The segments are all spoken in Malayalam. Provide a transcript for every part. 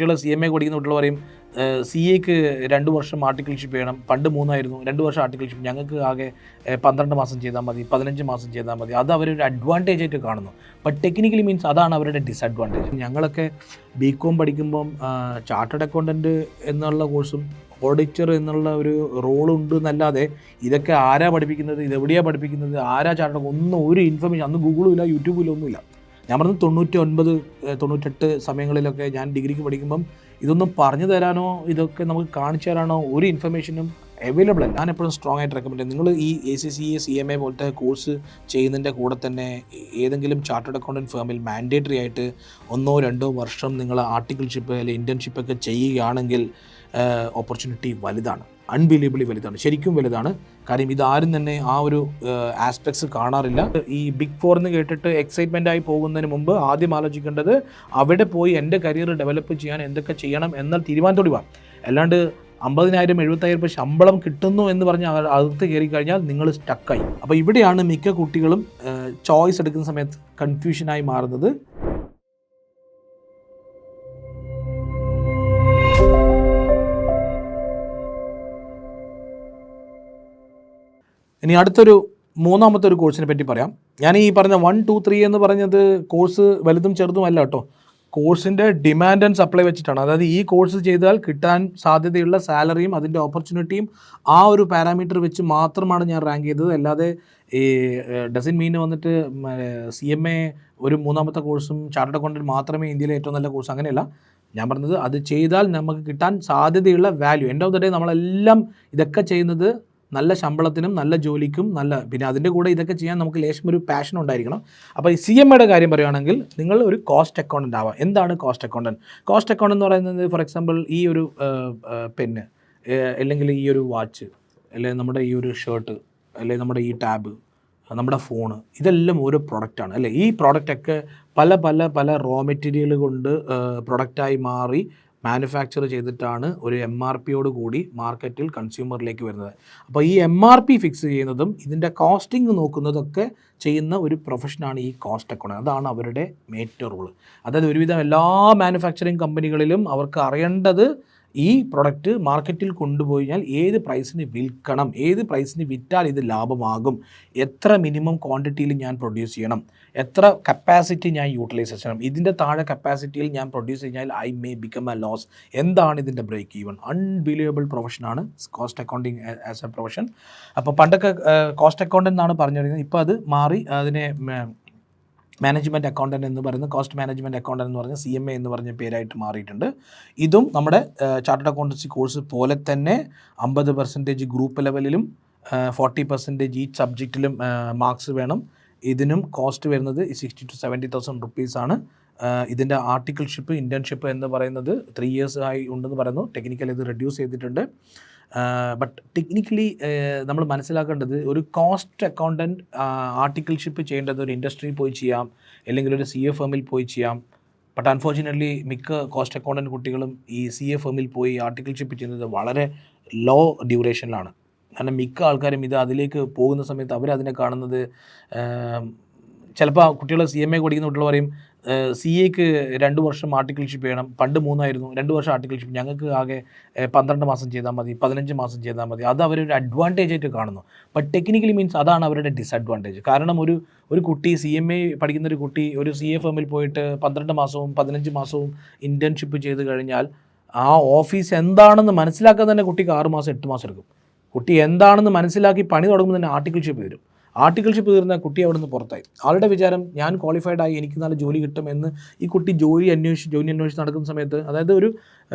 കുട്ടികൾ CMA പഠിക്കുന്ന കുട്ടികൾ പറയും CAക്ക് 2 വർഷം ആർട്ടിക്കിൾഷിപ്പ് ചെയ്യണം, പണ്ട് 3 ആയിരുന്നു, 2 വർഷം ആർട്ടിക്കിൾഷിപ്പ്, ഞങ്ങൾക്ക് ആകെ 12 മാസം ചെയ്താൽ മതി, 15 മാസം ചെയ്താൽ മതി. അത് അവരൊരു അഡ്വാൻറ്റേജ് ആയിട്ട് കാണുന്നു. ബട്ട് ടെക്നിക്കലി മീൻസ് അതാണ് അവരുടെ ഡിസഡ്വാൻറ്റേജ്. ഞങ്ങളൊക്കെ BCom പഠിക്കുമ്പം ചാർട്ടേഡ് അക്കൗണ്ടൻറ്റ് എന്നുള്ള കോഴ്സും ഓഡിറ്റർ എന്നുള്ള ഒരു റോളുണ്ട് എന്നല്ലാതെ ഇതൊക്കെ ആരാ പഠിപ്പിക്കുന്നത്, ഇതെവിടെയാണ് പഠിപ്പിക്കുന്നത്, ആരാ ചാർട്ടേഡ് ഒന്നും ഒരു ഇൻഫർമേഷൻ അന്ന് ഗൂഗിളും ഇല്ല, യൂട്യൂബിലും ഒന്നുമില്ല. ഞാൻ പറഞ്ഞത് 99, 98 സമയങ്ങളിലൊക്കെ ഞാൻ ഡിഗ്രിക്ക് പഠിക്കുമ്പം ഇതൊന്നും പറഞ്ഞു തരാനോ ഇതൊക്കെ നമുക്ക് കാണിച്ചു തരാനോ ഒരു ഇൻഫർമേഷനും അവൈലബിൾ അല്ല. ഞാൻ എപ്പോഴും സ്ട്രോങ് ആയിട്ട് റെക്കമെൻഡ് ചെയ്യും, നിങ്ങൾ ഈ ACCA CMA പോലത്തെ കോഴ്സ് ചെയ്യുന്നതിൻ്റെ കൂടെ തന്നെ ഏതെങ്കിലും ചാർട്ടേഡ് അക്കൗണ്ടൻറ്റ് ഫേമിൽ മാൻഡേറ്ററി ആയിട്ട് 1-2 വർഷം നിങ്ങൾ ആർട്ടിക്കിൾഷിപ്പ് അല്ലെങ്കിൽ ഇൻറ്റേൺഷിപ്പൊക്കെ ചെയ്യുകയാണെങ്കിൽ ഓപ്പർച്യൂണിറ്റി വലുതാണ്, അൺബിലീവബിളി വലുതാണ്, ശരിക്കും വലുതാണ്. കാര്യം ഇതാരും തന്നെ ആ ഒരു ആസ്പെക്ട്സ് കാണാറില്ല. ഈ Big 4 എന്ന് കേട്ടിട്ട് എക്സൈറ്റ്മെൻ്റ് ആയി പോകുന്നതിന് മുമ്പ് ആദ്യം ആലോചിക്കേണ്ടത് അവിടെ പോയി എൻ്റെ കരിയർ ഡെവലപ്പ് ചെയ്യാൻ എന്തൊക്കെ ചെയ്യണം എന്ന തീരുമാനത്തോടെ പോകാം. അല്ലാണ്ട് 50,000 70,000 ശമ്പളം കിട്ടുന്നു എന്ന് പറഞ്ഞ് അകത്ത് കയറി കഴിഞ്ഞാൽ നിങ്ങൾ സ്റ്റക്കായി. അപ്പോൾ ഇവിടെയാണ് മിക്ക കുട്ടികളും ചോയ്സ് എടുക്കുന്ന സമയത്ത് കൺഫ്യൂഷനായി മാറുന്നത്. ഇനി അടുത്തൊരു മൂന്നാമത്തെ ഒരു കോഴ്സിനെ പറ്റി പറയാം. ഞാൻ ഈ പറഞ്ഞ 1, 2, 3 എന്ന് പറഞ്ഞത് കോഴ്സ് വലുതും ചെറുതും അല്ല കേട്ടോ. കോഴ്സിൻ്റെ ഡിമാൻഡ് ആൻഡ് സപ്ലൈ വെച്ചിട്ടാണ്. അതായത് ഈ കോഴ്സ് ചെയ്താൽ കിട്ടാൻ സാധ്യതയുള്ള സാലറിയും അതിൻ്റെ ഓപ്പർച്യൂണിറ്റിയും ആ ഒരു പാരാമീറ്റർ വെച്ച് മാത്രമാണ് ഞാൻ റാങ്ക് ചെയ്തത്. അല്ലാതെ ഈ ഡസൻ മീൻ വന്നിട്ട് CMA ഒരു മൂന്നാമത്തെ കോഴ്സും ചാർട്ടേഡ് അക്കൗണ്ടൻറ്റ് മാത്രമേ ഇന്ത്യയിലെ ഏറ്റവും നല്ല കോഴ്സ്, അങ്ങനെയല്ല. ഞാൻ പറഞ്ഞത് അത് ചെയ്താൽ നമുക്ക് കിട്ടാൻ സാധ്യതയുള്ള value. End of the day നമ്മളെല്ലാം ഇതൊക്കെ ചെയ്യുന്നത് നല്ല ശമ്പളത്തിനും നല്ല ജോലിക്കും പിന്നെ അതിൻ്റെ കൂടെ ഇതൊക്കെ ചെയ്യാൻ നമുക്ക് ലേശം ഒരു പാഷൻ ഉണ്ടായിരിക്കണം. അപ്പോൾ ഈ CMAയുടെ കാര്യം പറയുകയാണെങ്കിൽ നിങ്ങൾ ഒരു കോസ്റ്റ് അക്കൗണ്ടൻ്റ് ആവാം. എന്താണ് കോസ്റ്റ് അക്കൗണ്ടൻറ്റ്? കോസ്റ്റ് അക്കൗണ്ടൻ്റ് എന്ന് പറയുന്നത് ഫോർ എക്സാമ്പിൾ ഈ ഒരു പെന്ന്, അല്ലെങ്കിൽ ഈ ഒരു വാച്ച്, അല്ലെങ്കിൽ നമ്മുടെ ഈ ഒരു ഷർട്ട്, അല്ലെങ്കിൽ നമ്മുടെ ഈ ടാബ്, നമ്മുടെ ഫോണ്, ഇതെല്ലാം ഓരോ പ്രൊഡക്റ്റാണ് അല്ലേ. ഈ പ്രോഡക്റ്റൊക്കെ പല പല പല റോ മെറ്റീരിയൽ കൊണ്ട് പ്രൊഡക്റ്റായി മാറി മാനുഫാക്ചർ ചെയ്തിട്ടാണ് ഒരു MRPയോട് കൂടി മാർക്കറ്റിൽ കൺസ്യൂമറിലേക്ക് വരുന്നത്. അപ്പോൾ ഈ MRP ഫിക്സ് ചെയ്യുന്നതും ഇതിൻ്റെ കോസ്റ്റിംഗ് നോക്കുന്നതൊക്കെ ചെയ്യുന്ന ഒരു പ്രൊഫഷനാണ് ഈ കോസ്റ്റ് അക്കൗണ്ടൻറ്റ്. അതാണ് അവരുടെ മേജർ റോൾ. അതായത് ഒരുവിധം എല്ലാ മാനുഫാക്ചറിങ് കമ്പനികളിലും അവർക്ക് അറിയേണ്ടത് ഈ പ്രൊഡക്റ്റ് മാർക്കറ്റിൽ കൊണ്ടുപോയി കഴിഞ്ഞാൽ ഏത് പ്രൈസിന് വിൽക്കണം, ഏത് പ്രൈസിന് വിറ്റാൽ ഇത് ലാഭമാകും, എത്ര മിനിമം ക്വാണ്ടിറ്റിയിൽ ഞാൻ പ്രൊഡ്യൂസ് ചെയ്യണം, എത്ര കപ്പാസിറ്റി ഞാൻ യൂട്ടിലൈസ് ചെയ്യണം, ഇതിൻ്റെ താഴെ കപ്പാസിറ്റിയിൽ ഞാൻ പ്രൊഡ്യൂസ് കഴിഞ്ഞാൽ I may become a loss, എന്താണ് ഇതിൻ്റെ ബ്രേക്ക് ഈവൻ. അൺബിലീവബിൾ പ്രൊഫഷനാണ് cost accounting as a profession. അപ്പോൾ പണ്ടൊക്കെ കോസ്റ്റ് അക്കൗണ്ടൻ്റ് എന്നാണ് പറഞ്ഞിരുന്നത്, ഇപ്പോൾ അത് മാറി അതിനെ മാനേജ്മെൻറ്റ് അക്കൗണ്ടൻറ്റ് എന്ന് പറയുന്ന കോസ്റ്റ് മാനേജ്മെൻറ്റ് അക്കൗണ്ടൻറ്റ് എന്ന് പറഞ്ഞ CMA എന്ന് പറഞ്ഞ പേരായിട്ട് മാറിയിട്ടുണ്ട്. ഇതും നമ്മുടെ ചാർട്ടേഡ് അക്കൗണ്ടൻസി കോഴ്സ് പോലെ തന്നെ 50% ഗ്രൂപ്പ് ലെവലിലും 40% ഈ സബ്ജക്റ്റിലും മാർക്സ് വേണം. ഇതിനും കോസ്റ്റ് വരുന്നത് 60,000 to 70,000 റുപ്പീസാണ്. ഇതിൻ്റെ ആർട്ടിക്കിൾഷിപ്പ് ഇൻറ്റേൺഷിപ്പ് എന്ന് പറയുന്നത് 3 years ആയി ഉണ്ടെന്ന് പറയുന്നു. ടെക്നിക്കലി ഇത് റെഡ്യൂസ് ചെയ്തിട്ടുണ്ട്. ബട്ട് ടെക്നിക്കലി നമ്മൾ മനസ്സിലാക്കേണ്ടത് ഒരു കോസ്റ്റ് അക്കൗണ്ടൻറ്റ് ആർട്ടിക്കിൾഷിപ്പ് ചെയ്യേണ്ടത് ഒരു ഇൻഡസ്ട്രിയിൽ പോയി ചെയ്യാം, അല്ലെങ്കിൽ ഒരു CA ഫേമിൽ പോയി ചെയ്യാം. ബട്ട് അൺഫോർച്യുനേറ്റ്ലി മിക്ക കോസ്റ്റ് അക്കൗണ്ടൻറ്റ് കുട്ടികളും ഈ CA ഫേമിൽ പോയി ആർട്ടിക്കിൾഷിപ്പ് ചെയ്യുന്നത് വളരെ ലോ ഡ്യൂറേഷനിലാണ്. കാരണം മിക്ക ആൾക്കാരും ഇത് അതിലേക്ക് പോകുന്ന സമയത്ത് അവരതിനെ കാണുന്നത്, ചിലപ്പോൾ കുട്ടികൾ CMA പഠിക്കുന്ന കുട്ടികൾ പറയും CAക്ക് 2 വർഷം ആർട്ടിക്കിൾഷിപ്പ് ചെയ്യണം, പണ്ട് 3 ആയിരുന്നു, 2 വർഷം ആർട്ടിക്കിൾഷിപ്പ്, ഞങ്ങൾക്ക് ആകെ 12 മാസം ചെയ്താൽ മതി, 15 മാസം ചെയ്താൽ മതി. അത് അവരൊരു അഡ്വാൻറ്റേജ് ആയിട്ട് കാണുന്നു. ബട്ട് ടെക്നിക്കലി മീൻസ് അതാണ് അവരുടെ ഡിസഡ്വാൻറ്റേജ്. കാരണം ഒരു കുട്ടി CMA പഠിക്കുന്ന ഒരു കുട്ടി ഒരു CA ഫേമിൽ പോയിട്ട് 12 മാസവും 15 മാസവും ഇൻറ്റേൺഷിപ്പ് ചെയ്ത് കഴിഞ്ഞാൽ ആ ഓഫീസ് എന്താണെന്ന് മനസ്സിലാക്കാൻ തന്നെ കുട്ടിക്ക് 6 മാസം 8 മാസം എടുക്കും. കുട്ടി എന്താണെന്ന് മനസ്സിലാക്കി പണി തുടങ്ങുമ്പോൾ തന്നെ ആർട്ടിക്കിൾഷിപ്പ് വരും. ആർട്ടിക്കിൾഷിപ്പ് തീർന്ന കുട്ടി അവിടെ നിന്ന് പുറത്തായി. ആളുടെ വിചാരം ഞാൻ ക്വാളിഫൈഡ് ആയി, എനിക്ക് നല്ല ജോലി കിട്ടുമെന്ന്. ഈ കുട്ടി ജോലി അന്വേഷിച്ച് നടക്കുന്ന സമയത്ത്, അതായത് ഒരു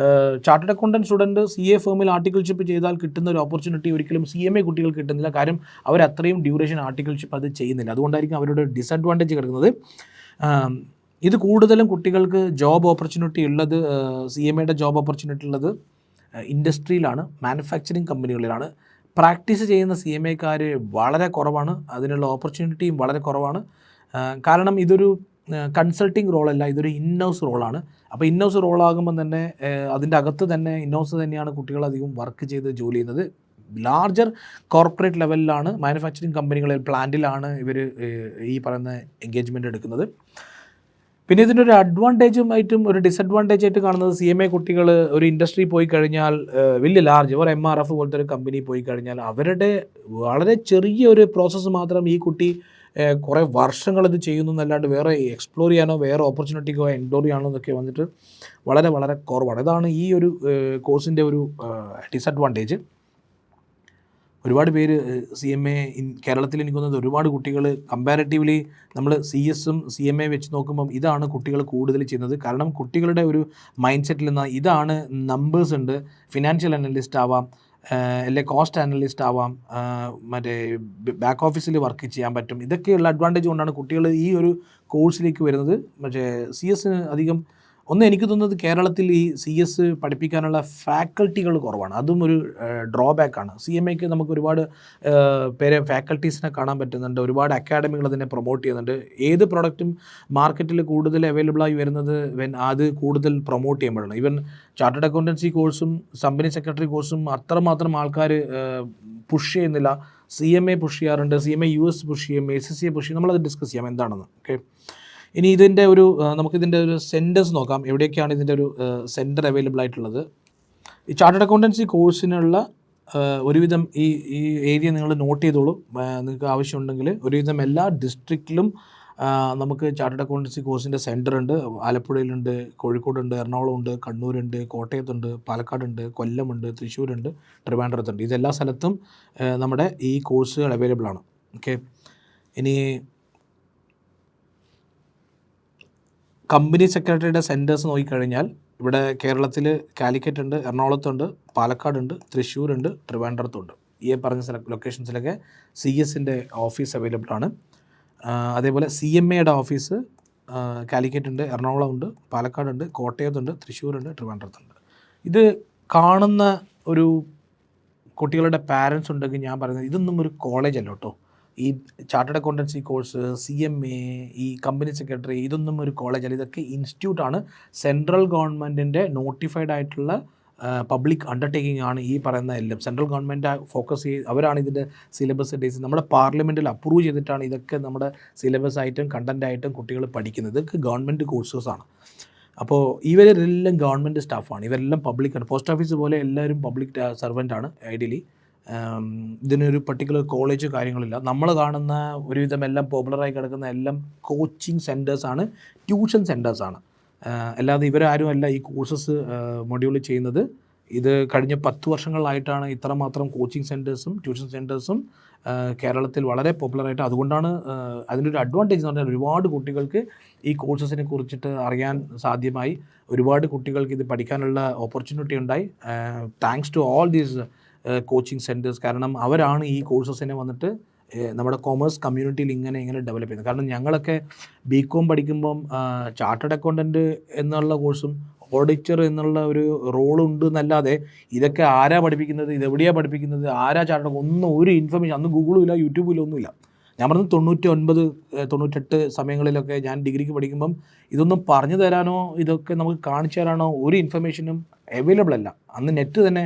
ചാർട്ടേഡ് അക്കൗണ്ടൻറ്റ് സ്റ്റുഡൻറ്റ് CA ഫേമിൽ ആർട്ടിക്കിൾഷിപ്പ് ചെയ്താൽ കിട്ടുന്ന ഒരു ഓപ്പർച്യൂണിറ്റി ഒരിക്കലും CMA കുട്ടികൾക്ക് കിട്ടുന്നില്ല. കാര്യം അവർ അത്രയും ഡ്യൂറേഷൻ ആർട്ടിക്കിൾഷിപ്പ് അത് ചെയ്യുന്നില്ല. അതുകൊണ്ടായിരിക്കും അവരുടെ ഡിസഡ്വാൻറ്റേജ് കിടക്കുന്നത്. ഇത് കൂടുതലും കുട്ടികൾക്ക് ജോബ് ഓപ്പർച്യൂണിറ്റി ഉള്ളത്, CMAയുടെ ജോബ് ഓപ്പർച്യൂണിറ്റി ഉള്ളത് ഇൻഡസ്ട്രിയിലാണ്, മാനുഫാക്ചറിങ് കമ്പനികളിലാണ്. പ്രാക്ടീസ് ചെയ്യുന്ന CMAക്കാർ വളരെ കുറവാണ്, അതിനുള്ള ഓപ്പർച്യൂണിറ്റിയും വളരെ കുറവാണ്. കാരണം ഇതൊരു കൺസൾട്ടിങ് റോളല്ല, ഇതൊരു ഇൻഹൗസ് റോളാണ്. അപ്പോൾ ഇൻഹൗസ് റോളാകുമ്പോൾ തന്നെ അതിൻ്റെ അകത്ത് തന്നെ ഇൻഹൗസ് തന്നെയാണ് കുട്ടികളധികം വർക്ക് ചെയ്ത് ജോലി ചെയ്യുന്നത്. ലാർജർ കോർപ്പറേറ്റ് ലെവലിലാണ്, മാനുഫാക്ചറിങ് കമ്പനികളിൽ പ്ലാന്റിലാണ് ഇവർ ഈ പറയുന്ന എൻഗേജ്മെൻറ്റ് എടുക്കുന്നത്. പിന്നെ ഇതിൻ്റെ ഒരു അഡ്വാൻറ്റേജും ആയിട്ടും ഒരു ഡിസഡ്വാൻറ്റേജ് ആയിട്ട് കാണുന്നത് CMA കുട്ടികൾ ഒരു ഇൻഡസ്ട്രി പോയി കഴിഞ്ഞാൽ വലിയ ലാർജ് ഒരു MRF പോലത്തെ ഒരു കമ്പനി പോയി കഴിഞ്ഞാൽ അവരുടെ വളരെ ചെറിയ ഒരു പ്രോസസ്സ് മാത്രം ഈ കുട്ടി കുറേ വർഷങ്ങൾ ഇത് ചെയ്യുന്നു എന്നല്ലാണ്ട് വേറെ എക്സ്പ്ലോർ ചെയ്യാനോ വേറെ ഓപ്പർച്യൂണിറ്റിക്കോ എൻഡോർ ചെയ്യാനോ എന്നൊക്കെ വന്നിട്ട് വളരെ വളരെ കുറവാണ്. ഇതാണ് ഈ ഒരു കോഴ്സിൻ്റെ ഒരു ഡിസഡ്വാൻറ്റേജ്. ഒരുപാട് പേര് CMA കേരളത്തിൽ എനിക്ക് തോന്നുന്നത് ഒരുപാട് കുട്ടികൾ കമ്പാരിറ്റീവ്ലി നമ്മൾ CS-ഉം CMA വെച്ച് നോക്കുമ്പം ഇതാണ് കുട്ടികൾ കൂടുതൽ ചെയ്യുന്നത്. കാരണം കുട്ടികളുടെ ഒരു മൈൻഡ് സെറ്റിൽ നിന്ന് ഇതാണ് നമ്പേഴ്സ് ഉണ്ട്, ഫിനാൻഷ്യൽ അനലിസ്റ്റ് ആവാം, അല്ലെ കോസ്റ്റ് അനലിസ്റ്റ് ആവാം, മറ്റേ ബാക്ക് ഓഫീസിൽ വർക്ക് ചെയ്യാൻ പറ്റും. ഇതൊക്കെയുള്ള അഡ്വാൻറ്റേജ് കൊണ്ടാണ് കുട്ടികൾ ഈ ഒരു കോഴ്സിലേക്ക് വരുന്നത്. പക്ഷേ CS-ന് അധികം എനിക്ക് തോന്നുന്നത് കേരളത്തിൽ ഈ CS പഠിപ്പിക്കാനുള്ള ഫാക്കൽറ്റികൾ കുറവാണ്. അതും ഒരു ഡ്രോബാക്കാണ്. CMAക്ക് നമുക്ക് ഒരുപാട് പേരെ ഫാക്കൽറ്റീസിനെ കാണാൻ പറ്റുന്നുണ്ട്, ഒരുപാട് അക്കാഡമികൾ അതിനെ പ്രൊമോട്ട് ചെയ്യുന്നുണ്ട്. ഏത് പ്രൊഡക്റ്റും മാർക്കറ്റിൽ കൂടുതൽ അവൈലബിളായി വരുന്നത് അത് കൂടുതൽ പ്രൊമോട്ട് ചെയ്യുമ്പോഴാണ്. ഈവൻ ചാർട്ടേഡ് അക്കൗണ്ടൻസി കോഴ്സും കമ്പനി സെക്രട്ടറി കോഴ്സും അത്രമാത്രം ആൾക്കാർ പുഷ് ചെയ്യുന്നില്ല. CMA പുഷ് ചെയ്യാറുണ്ട്, CMA US പുഷ് ചെയ്യും, SSCA പുഷ് ചെയ്യും. നമ്മളത് ഡിസ്കസ് ചെയ്യാം എന്താണെന്ന്. ഓക്കെ, ഇനി ഇതിൻ്റെ ഒരു നമുക്കിതിൻ്റെ ഒരു സെൻറ്റേഴ്സ് നോക്കാം. എവിടെയൊക്കെയാണ് ഇതിൻ്റെ ഒരു സെൻറ്റർ അവൈലബിൾ ആയിട്ടുള്ളത്. ഈ ചാർട്ടേഡ് അക്കൗണ്ടൻസി കോഴ്സിനുള്ള ഒരുവിധം ഈ ഏരിയ നിങ്ങൾ നോട്ട് ചെയ്തോളൂ. നിങ്ങൾക്ക് ആവശ്യമുണ്ടെങ്കിൽ ഒരുവിധം എല്ലാ ഡിസ്ട്രിക്റ്റിലും നമുക്ക് ചാർട്ടേഡ് അക്കൗണ്ടൻസി കോഴ്സിൻ്റെ സെൻറ്റർ ഉണ്ട്. ആലപ്പുഴയിലുണ്ട്, കോഴിക്കോടുണ്ട്, എറണാകുളമുണ്ട്, കണ്ണൂരുണ്ട്, കോട്ടയത്തുണ്ട്, പാലക്കാടുണ്ട്, കൊല്ലമുണ്ട്, തൃശ്ശൂരുണ്ട്, ട്രിവാൻഡ്രത്തുണ്ട്. ഇതെല്ലാ സ്ഥലത്തും നമ്മുടെ ഈ കോഴ്സുകൾ അവൈലബിൾ ആണ്. ഓക്കെ, ഇനി കമ്പനി സെക്രട്ടറിയുടെ സെൻറ്റേഴ്സ് നോക്കിക്കഴിഞ്ഞാൽ ഇവിടെ കേരളത്തിൽ കാലിക്കറ്റ് ഉണ്ട്, എറണാകുളത്തുണ്ട്, പാലക്കാടുണ്ട്, തൃശ്ശൂരുണ്ട്, ട്രിവാൻഡ്രത്തുണ്ട്. ഈ പറഞ്ഞ ലൊക്കേഷൻസിലൊക്കെ CS-ൻ്റെ ഓഫീസ് അവൈലബിൾ ആണ്. അതേപോലെ CMA-യുടെ ഓഫീസ് കാലിക്കറ്റ് ഉണ്ട്, എറണാകുളമുണ്ട്, പാലക്കാടുണ്ട്, കോട്ടയത്തുണ്ട്, തൃശ്ശൂരുണ്ട്, ട്രിവാൻഡ്രത്തുണ്ട്. ഇത് കാണുന്ന ഒരു കുട്ടികളുടെ പാരൻസ് ഉണ്ടെങ്കിൽ ഞാൻ പറയുന്നത് ഇതൊന്നും ഒരു കോളേജ് അല്ല കേട്ടോ. ഈ ചാർട്ടേഡ് അക്കൗണ്ടൻസി കോഴ്സ്, CMA, ഈ കമ്പനി സെക്രട്ടറി, ഇതൊന്നും ഒരു കോളേജല്ല. ഇതൊക്കെ ഇൻസ്റ്റിറ്റ്യൂട്ടാണ്. സെൻട്രൽ ഗവൺമെൻറ്റിൻ്റെ നോട്ടിഫൈഡ് ആയിട്ടുള്ള പബ്ലിക് അണ്ടർടേക്കിംഗ് ആണ് ഈ പറയുന്ന എല്ലാം. സെൻട്രൽ ഗവൺമെൻറ് ഫോക്കസ് അവരാണ് ഇതിൻ്റെ സിലബസ് ഡേസ് നമ്മുടെ പാർലമെൻറ്റിൽ അപ്രൂവ് ചെയ്തിട്ടാണ് ഇതൊക്കെ നമ്മുടെ സിലബസ് ആയിട്ടും കണ്ടൻറ്റായിട്ടും കുട്ടികൾ പഠിക്കുന്നത്. ഇതൊക്കെ ഗവൺമെൻറ് കോഴ്സസാണ്. അപ്പോൾ ഇവരെല്ലാം ഗവൺമെൻറ് സ്റ്റാഫാണ്, ഇവരെല്ലാം പബ്ലിക്കാണ്. പോസ്റ്റ് ഓഫീസ് പോലെ എല്ലാവരും പബ്ലിക് സർവൻ്റാണ് ഐഡിയലി. ഇതിനൊരു പർട്ടിക്കുലർ കോളേജ് കാര്യങ്ങളില്ല. നമ്മൾ കാണുന്ന ഒരുവിധം എല്ലാം പോപ്പുലറായി കിടക്കുന്ന എല്ലാം കോച്ചിങ് സെൻറ്റേഴ്സാണ്, ട്യൂഷൻ സെൻറ്റേഴ്സാണ്. അല്ലാതെ ഇവരാരും അല്ല ഈ കോഴ്സസ് മൊഡ്യൂൾ ചെയ്യുന്നത്. ഇത് കഴിഞ്ഞ 10 വർഷങ്ങളായിട്ടാണ് ഇത്രമാത്രം കോച്ചിങ് സെൻറ്റേഴ്സും ട്യൂഷൻ സെൻറ്റേഴ്സും കേരളത്തിൽ വളരെ പോപ്പുലറായിട്ട്. അതുകൊണ്ടാണ് അതിനൊരു അഡ്വാൻറ്റേജ് എന്ന് പറഞ്ഞാൽ ഒരുപാട് കുട്ടികൾക്ക് ഈ കോഴ്സസിനെ കുറിച്ചിട്ട് അറിയാൻ സാധ്യമായി. ഒരുപാട് കുട്ടികൾക്ക് ഇത് പഠിക്കാനുള്ള ഓപ്പർച്യൂണിറ്റി ഉണ്ടായി thanks to all these coaching centres. കാരണം അവരാണ് ഈ കോഴ്സസിനെ വന്നിട്ട് നമ്മുടെ കോമേഴ്സ് കമ്മ്യൂണിറ്റിയിൽ ഇങ്ങനെ ഡെവലപ്പ് ചെയ്യുന്നത്. കാരണം ഞങ്ങളൊക്കെ BCom പഠിക്കുമ്പം ചാർട്ടേഡ് അക്കൗണ്ടൻറ്റ് എന്നുള്ള കോഴ്സും ഓഡിറ്റർ എന്നുള്ള ഒരു റോളുണ്ട് എന്നല്ലാതെ ഇതൊക്കെ ആരാ പഠിപ്പിക്കുന്നത്, ഇതെവിടെയാണ് പഠിപ്പിക്കുന്നത്, ആരാ ചാർട്ടേഡ് ഒന്നും ഒരു ഇൻഫർമേഷൻ അന്ന് ഗൂഗിളും ഇല്ല, യൂട്യൂബും ഇല്ല, ഒന്നുമില്ല. ഞാൻ പറഞ്ഞത് 99, 98 സമയങ്ങളിലൊക്കെ ഞാൻ ഡിഗ്രിക്ക് പഠിക്കുമ്പം ഇതൊന്നും പറഞ്ഞു തരാനോ ഇതൊക്കെ നമുക്ക് കാണിച്ചു തരാനോ ഒരു ഇൻഫർമേഷനും അവൈലബിൾ അല്ല. അന്ന് നെറ്റ് തന്നെ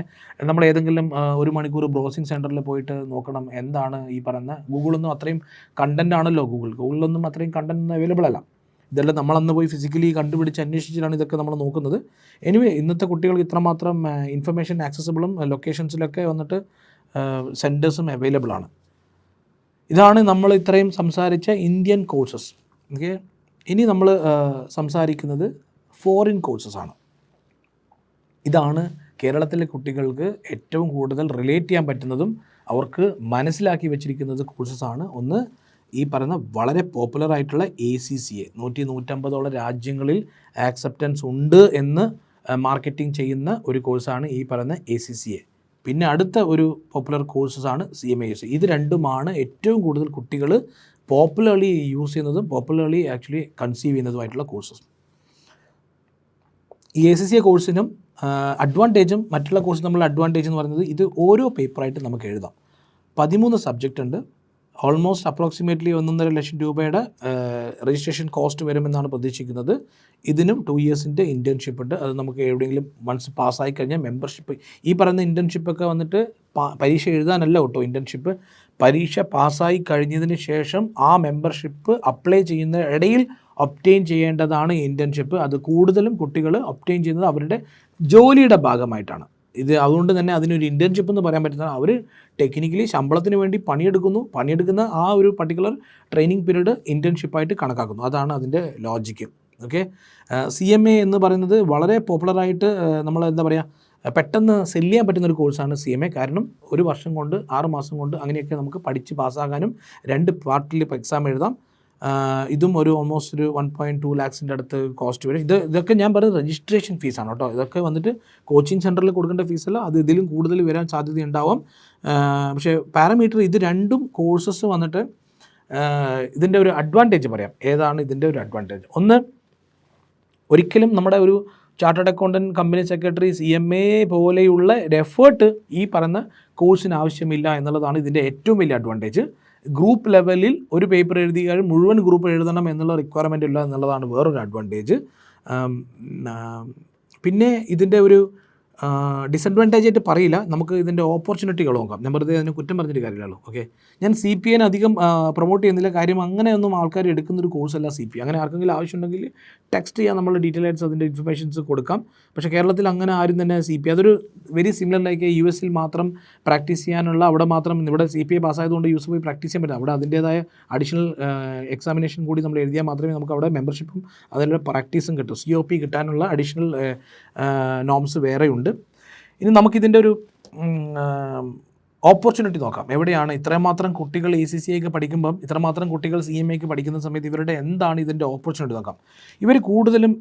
നമ്മൾ ഏതെങ്കിലും 1 മണിക്കൂർ ബ്രൗസിങ് സെൻറ്ററിൽ പോയിട്ട് നോക്കണം എന്താണ് ഈ പറയുന്ന. ഗൂഗിളൊന്നും അത്രയും കണ്ടൻ്റ് ആണല്ലോ, ഗൂഗിളിലൊന്നും അത്രയും കണ്ടൻ്റ് അവൈലബിൾ അല്ല. ഇതെല്ലാം നമ്മളന്ന് പോയി ഫിസിക്കലി കണ്ടുപിടിച്ച് അന്വേഷിച്ചിട്ടാണ് ഇതൊക്കെ നമ്മൾ നോക്കുന്നത്. എനിവേ ഇന്നത്തെ കുട്ടികൾക്ക് ഇത്രമാത്രം ഇൻഫർമേഷൻ ആക്സസിബിളും ലൊക്കേഷൻസിലൊക്കെ വന്നിട്ട് സെൻറ്റേഴ്സും അവൈലബിൾ ആണ്. ഇതാണ് നമ്മൾ ഇത്രയും സംസാരിച്ച ഇന്ത്യൻ കോഴ്സസ്. ഓക്കെ, ഇനി നമ്മൾ സംസാരിക്കുന്നത് ഫോറിൻ കോഴ്സസാണ്. ഇതാണ് കേരളത്തിലെ കുട്ടികൾക്ക് ഏറ്റവും കൂടുതൽ റിലേറ്റ് ചെയ്യാൻ പറ്റുന്നതും അവർക്ക് മനസ്സിലാക്കി വെച്ചിരിക്കുന്നത് കോഴ്സസാണ്. ഒന്ന് ഈ പറയുന്ന വളരെ പോപ്പുലർ ആയിട്ടുള്ള ACCA 150 രാജ്യങ്ങളിൽ ആക്സെപ്റ്റൻസ് ഉണ്ട് എന്ന് മാർക്കറ്റിംഗ് ചെയ്യുന്ന ഒരു കോഴ്സാണ് ഈ പറയുന്ന ACCA. പിന്നെ അടുത്ത ഒരു പോപ്പുലർ കോഴ്സസാണ് CMA-US. ഇത് രണ്ടുമാണ് ഏറ്റവും കൂടുതൽ കുട്ടികൾ പോപ്പുലർലി യൂസ് ചെയ്യുന്നതും പോപ്പുലർലി ആക്ച്വലി കൺസീവ് ചെയ്യുന്നതുമായിട്ടുള്ള കോഴ്സസ്. ഈ ACCA കോഴ്സിനും അഡ്വാൻറ്റേജും മറ്റുള്ള കോഴ്സ് നമ്മൾ അഡ്വാൻറ്റേജ് എന്ന് പറയുന്നത് ഇത് ഓരോ പേപ്പറായിട്ട് നമുക്ക് എഴുതാം. 13 സബ്ജക്റ്റ് ഉണ്ട്. ഓൾമോസ്റ്റ് അപ്രോക്സിമേറ്റ്ലി 1.5 ലക്ഷം രൂപയുടെ രജിസ്ട്രേഷൻ കോസ്റ്റ് വരുമെന്നാണ് പ്രതീക്ഷിക്കുന്നത്. ഇതിനും 2 ഇയേഴ്സിൻ്റെ ഇൻറ്റേൺഷിപ്പ് ഉണ്ട്. അത് നമുക്ക് എവിടെയെങ്കിലും വൺസ് പാസ്സായി കഴിഞ്ഞാൽ മെമ്പർഷിപ്പ്, ഈ പറയുന്ന ഇൻറ്റേൺഷിപ്പൊക്കെ വന്നിട്ട് പരീക്ഷ എഴുതാനല്ല കേട്ടോ ഇൻറ്റേൺഷിപ്പ്. പരീക്ഷ പാസ്സായി കഴിഞ്ഞതിന് ശേഷം ആ മെമ്പർഷിപ്പ് അപ്ലൈ ചെയ്യുന്ന ഇടയിൽ ഒബ്റ്റെയിൻ ചെയ്യേണ്ടതാണ് ഇൻറ്റേൺഷിപ്പ്. അത് കൂടുതലും കുട്ടികൾ ഒബ്റ്റെയിൻ ചെയ്യുന്നത് അവരുടെ ജോലിയുടെ ഭാഗമായിട്ടാണ്. അതുകൊണ്ട് തന്നെ അതിനൊരു ഇൻറ്റേൺഷിപ്പ് എന്ന് പറയാൻ പറ്റുന്ന അവർ ടെക്നിക്കലി ശമ്പളത്തിന് വേണ്ടി പണിയെടുക്കുന്ന ആ ഒരു പർട്ടിക്കുലർ ട്രെയിനിങ് പീരീഡ് ഇൻറ്റേൺഷിപ്പായിട്ട് കണക്കാക്കുന്നു. അതാണ് അതിൻ്റെ ലോജിക്ക്. ഓക്കെ, CMA എന്ന് പറയുന്നത് വളരെ പോപ്പുലറായിട്ട് നമ്മൾ എന്താ പറയുക പെട്ടെന്ന് സെല്ല് ചെയ്യാൻ പറ്റുന്നൊരു കോഴ്സാണ് CMA. കാരണം 1 വർഷം കൊണ്ട് 6 മാസം കൊണ്ട് അങ്ങനെയൊക്കെ നമുക്ക് പഠിച്ച് പാസ്സാകാനും 2 പാർട്ടിൽ എക്സാം എഴുതാം. ഇതും ഒരു ഓൾമോസ്റ്റ് ഒരു 1.2 lakhs അടുത്ത് കോസ്റ്റ് വരും. ഇതൊക്കെ ഞാൻ പറയുന്നത് രജിസ്ട്രേഷൻ ഫീസാണ് കേട്ടോ. ഇതൊക്കെ വന്നിട്ട് കോച്ചിങ് സെൻറ്ററിൽ കൊടുക്കേണ്ട ഫീസല്ല, അത് ഇതിലും കൂടുതൽ വരാൻ സാധ്യതയുണ്ടാവാം. പക്ഷേ പാരാമീറ്റർ ഇത് രണ്ടും കോഴ്സസ് വന്നിട്ട് ഇതിൻ്റെ ഒരു അഡ്വാൻറ്റേജ് പറയാം. ഏതാണ് ഇതിൻ്റെ ഒരു അഡ്വാൻറ്റേജ്? ഒന്ന്, ഒരിക്കലും നമ്മുടെ ഒരു chartered accountant, company secretary, CMA പോലെയുള്ള ഒരു എഫേർട്ട് ഈ പറയുന്ന കോഴ്സിന് ആവശ്യമില്ല എന്നുള്ളതാണ് ഇതിൻ്റെ ഏറ്റവും വലിയ അഡ്വാൻറ്റേജ്. ഗ്രൂപ്പ് ലെവലിൽ ഒരു പേപ്പർ എഴുതിയാൽ മുഴുവൻ ഗ്രൂപ്പ് എഴുതണം എന്നുള്ള റിക്വയർമെൻ്റ് ഇല്ല എന്നുള്ളതാണ് വേറൊരു അഡ്വാൻറ്റേജ്. പിന്നെ ഇതിൻ്റെ ഒരു ഡിസഡ്വാൻറ്റേജ് ആയിട്ട് പറയില്ല, നമുക്ക് ഇതിൻ്റെ ഓപ്പർച്യൂണിറ്റികൾ നോക്കാം. ഞാൻ വെറുതെ അതിനെ കുറ്റം പറഞ്ഞിട്ട് കാര്യമില്ലല്ലോ. ഓക്കെ, ഞാൻ CPA അധികം പ്രൊമോട്ട് ചെയ്യുന്നില്ല. കാര്യം അങ്ങനെയൊന്നും ആൾക്കാർ എടുക്കുന്നൊരു കോഴ്സല്ല CPA. അങ്ങനെ ആർക്കെങ്കിലും ആവശ്യമുണ്ടെങ്കിൽ ടെക്സ്റ്റ് ചെയ്യാൻ, നമ്മൾ ഡീറ്റെയിൽ ആയിട്ട് അതിൻ്റെ ഇൻഫർമേഷൻസ് കൊടുക്കാം. പക്ഷേ കേരളത്തിൽ അങ്ങനെ ആരും തന്നെ CPA, അതൊരു വെരി സിമിലർ ലൈക്ക് US മാത്രം പ്രാക്ടീസ് ചെയ്യാനുള്ള, അവിടെ മാത്രം ഇവിടെ CPA പാസ്സായതുകൊണ്ട് US പോയി പ്രാക്ടീസ് ചെയ്യാൻ പറ്റില്ല. അവിടെ അതിൻ്റേതായ അഡീഷണൽ എക്സാമിനേഷൻ കൂടി നമ്മൾ എഴുതിയാൽ മാത്രമേ നമുക്ക് അവിടെ മെമ്പർഷിപ്പും അതിലുള്ള പ്രാക്ടീസും കിട്ടും. COP കിട്ടാനുള്ള അഡീഷണൽ നോംസ് വേറെയുണ്ട്. ഇനി നമുക്കിതിൻ്റെ ഒരു ഓപ്പർച്യൂണിറ്റി നോക്കാം. എവിടെയാണ് ഇത്രമാത്രം കുട്ടികൾ ACCA പഠിക്കുമ്പം, ഇത്രമാത്രം കുട്ടികൾ CMA പഠിക്കുന്ന സമയത്ത് ഇവരുടെ എന്താണ് ഇതിൻ്റെ ഓപ്പർച്യൂണിറ്റി നോക്കാം. ഇവർ കൂടുതലും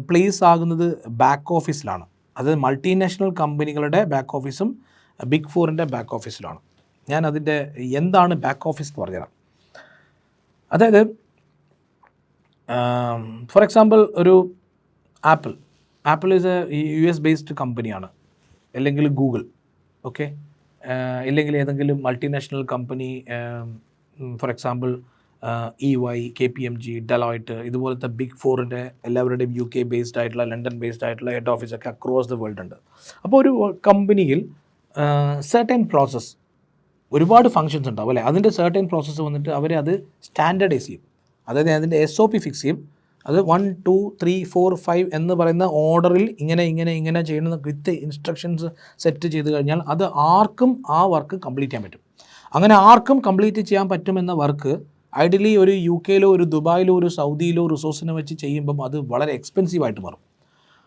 പ്ലേസ് ആകുന്നത് ബാക്ക് ഓഫീസിലാണ്. അതായത് മൾട്ടിനാഷണൽ കമ്പനികളുടെ ബാക്ക് ഓഫീസും ബിഗ് ഫോറിൻ്റെ ബാക്ക് ഓഫീസിലാണ്. ഞാൻ അതിൻ്റെ എന്താണ് ബാക്ക് ഓഫീസ് എന്ന് പറഞ്ഞുതരാം. അതായത് ഫോർ എക്സാമ്പിൾ ഒരു apple is A US based കമ്പനിയാണ്, അല്ലെങ്കിൽ ഗൂഗിൾ. ഓക്കെ, ഇല്ലെങ്കിൽ ഏതെങ്കിലും multinational company, for example EY, KPMG, Deloitte, ഇതുപോലത്തെ ബിഗ് ഫോറിൻ്റെ എല്ലാവരുടെയും UK ബേസ്ഡ് ആയിട്ടുള്ള, ലണ്ടൻ ബേസ്ഡ് ആയിട്ടുള്ള ഹെഡ് ഓഫീസൊക്കെ അക്രോസ് ദ വേൾഡ് ഉണ്ട്. അപ്പോൾ ഒരു കമ്പനിയിൽ സർട്ടൻ പ്രോസസ്സ്, ഒരുപാട് ഫങ്ഷൻസ് ഉണ്ടാവും അല്ലേ. അതിൻ്റെ സർട്ടൻ പ്രോസസ്സ് വന്നിട്ട് അവരത് സ്റ്റാൻഡർഡൈസ് ചെയ്യും. അതായത് അതിൻ്റെ SOP ഫിക്സ് ചെയ്യും. അത് 1, 2, 3, 4, 5 എന്ന് പറയുന്ന ഓർഡറിൽ ഇങ്ങനെ ചെയ്യണമെന്ന് വിത്ത് ഇൻസ്ട്രക്ഷൻസ് സെറ്റ് ചെയ്ത് കഴിഞ്ഞാൽ അത് ആർക്കും ആ വർക്ക് കംപ്ലീറ്റ് ചെയ്യാൻ പറ്റും. അങ്ങനെ ആർക്കും കംപ്ലീറ്റ് ചെയ്യാൻ പറ്റുമെന്ന വർക്ക് ഐഡിയലി ഒരു UK ഒരു ദുബായിലോ ഒരു സൗദിയിലോ റിസോഴ്സിനെ വെച്ച് ചെയ്യുമ്പം അത് വളരെ എക്സ്പെൻസീവായിട്ട് മാറും.